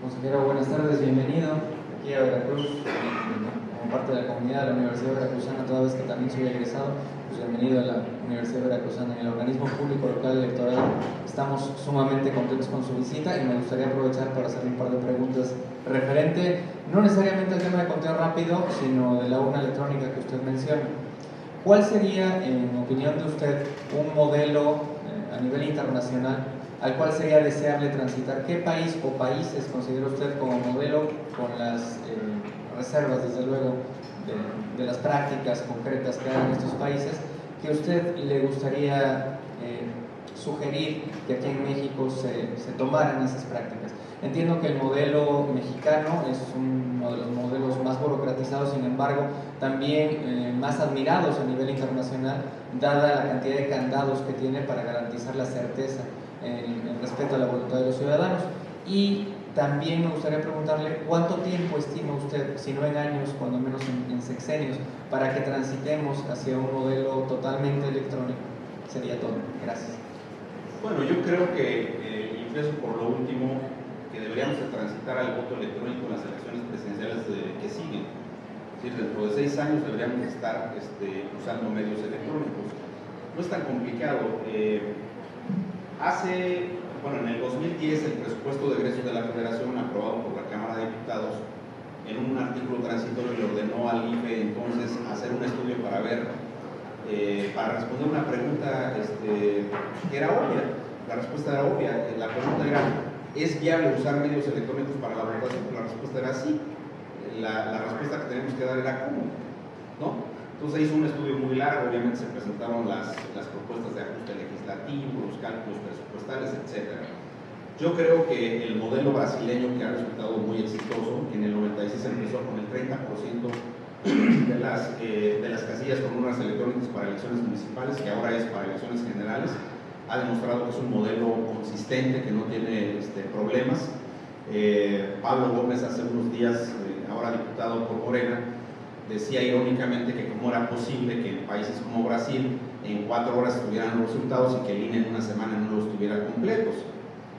Consejero, buenas tardes, bienvenido aquí a Veracruz, como parte de la comunidad de la Universidad Veracruzana, toda vez que también soy egresado, pues bienvenido a la Universidad Veracruzana. En el organismo público local electoral estamos sumamente contentos con su visita y me gustaría aprovechar para hacerle un par de preguntas referente, no necesariamente al tema de conteo rápido, sino de la urna electrónica que usted menciona. ¿Cuál sería, en opinión de usted, un modelo a nivel internacional al cual sería deseable transitar? ¿Qué país o países considera usted como modelo, con las reservas, desde luego, de las prácticas concretas que hay en estos países, que a usted le gustaría sugerir que aquí en México se tomaran esas prácticas? Entiendo que el modelo mexicano es uno de los modelos más burocratizados, sin embargo, también más admirados a nivel internacional, dada la cantidad de candados que tiene para garantizar la certeza en respeto a la voluntad de los ciudadanos. Y También me gustaría preguntarle cuánto tiempo estima usted, si no en años, cuando menos en sexenios, para que transitemos hacia un modelo totalmente electrónico. Sería todo. Gracias.
Bueno, yo creo que, y empiezo por lo último, que deberíamos de transitar al voto electrónico en las elecciones presidenciales que siguen. Es decir, dentro de 6 años deberíamos estar usando medios electrónicos. No es tan complicado. En el 2010 el presupuesto de egresos de la Federación, aprobado por la Cámara de Diputados, en un artículo transitorio le ordenó al IFE entonces hacer un estudio para ver, para responder una pregunta que era obvia. La respuesta era obvia. La pregunta era: ¿es viable usar medios electrónicos para la votación? La respuesta era sí. La respuesta que teníamos que dar era ¿cómo? ¿No? Entonces hizo un estudio muy largo, obviamente se presentaron las propuestas de ajuste legislativo, los cálculos presupuestales, etc. Yo creo que el modelo brasileño, que ha resultado muy exitoso, en el 96 empezó con el 30% de las casillas con urnas electrónicas para elecciones municipales, que ahora es para elecciones generales, ha demostrado que es un modelo consistente, que no tiene problemas. Pablo Gómez hace unos días, ahora diputado por Morena, decía irónicamente que cómo era posible que en países como Brasil en 4 horas tuvieran los resultados y que el INE en una semana no los tuviera completos.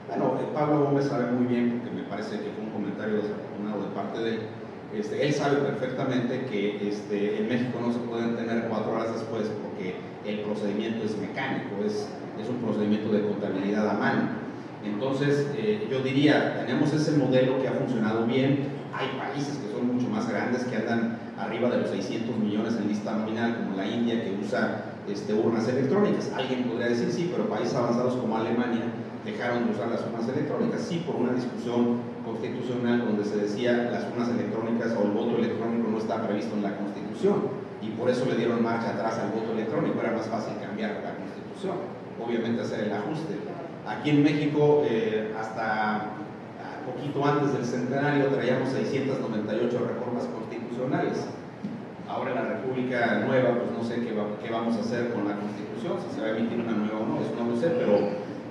Bueno, Pablo Gómez sabe muy bien, porque me parece que fue un comentario desafortunado de parte de él. Él sabe perfectamente que en México no se pueden tener 4 horas después porque el procedimiento es mecánico, es un procedimiento de contabilidad a mano. Entonces, yo diría, tenemos ese modelo que ha funcionado bien. Hay países que son mucho más grandes, que andan arriba de los 600 millones en lista nominal, como la India, que usa urnas electrónicas. Alguien podría decir sí, pero países avanzados como Alemania dejaron de usar las urnas electrónicas, sí, por una discusión constitucional donde se decía las urnas electrónicas o el voto electrónico no está previsto en la Constitución, y por eso le dieron marcha atrás al voto electrónico. Era más fácil cambiar la Constitución, obviamente hacer el ajuste. Aquí en México, hasta poquito antes del centenario, traíamos 698 reformas constitucionales. Ahora en la República Nueva, pues no sé qué vamos a hacer con la Constitución, si se va a emitir una nueva o no, eso no lo sé, pero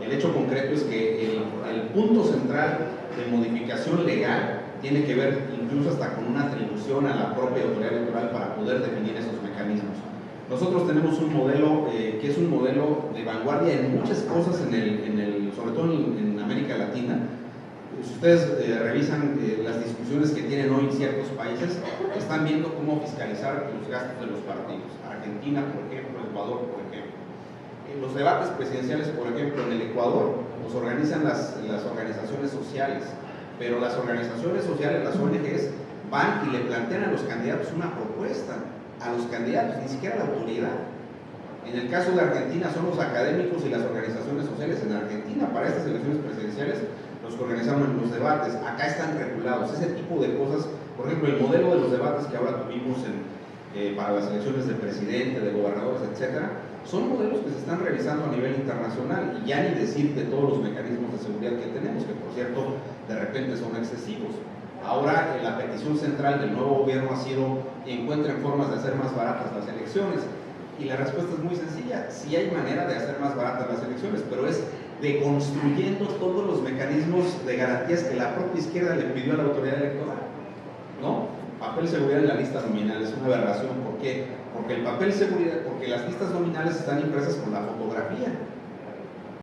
el hecho concreto es que el punto central de modificación legal tiene que ver incluso hasta con una atribución a la propia autoridad electoral para poder definir esos mecanismos. Nosotros tenemos un modelo que es un modelo de vanguardia en muchas cosas, sobre todo en América Latina. Si ustedes revisan las discusiones que tienen hoy ciertos países, están viendo cómo fiscalizar los gastos de los partidos. Argentina, por ejemplo, Ecuador, por ejemplo. Los debates presidenciales, por ejemplo, en el Ecuador, los organizan las organizaciones sociales, pero las organizaciones sociales, las ONGs, van y le plantean a los candidatos una propuesta, a los candidatos, ni siquiera a la autoridad. En el caso de Argentina son los académicos y las organizaciones sociales en Argentina. Para estas elecciones presidenciales los que organizaron los debates, acá están regulados. Ese tipo de cosas, por ejemplo, el modelo de los debates que ahora tuvimos para las elecciones de presidente, de gobernadores, etcétera, son modelos que se están revisando a nivel internacional, y ya ni decir de todos los mecanismos de seguridad que tenemos, que por cierto de repente son excesivos. Ahora la petición central del nuevo gobierno ha sido: encuentren formas de hacer más baratas las elecciones, y la respuesta es muy sencilla: sí hay manera de hacer más baratas las elecciones, pero es deconstruyendo todos los mecanismos de garantías que la propia izquierda le pidió a la autoridad electoral, ¿no? Papel seguridad en la lista nominal es una aberración. ¿Por qué? Porque el papel seguridad, porque las listas nominales están impresas con la fotografía.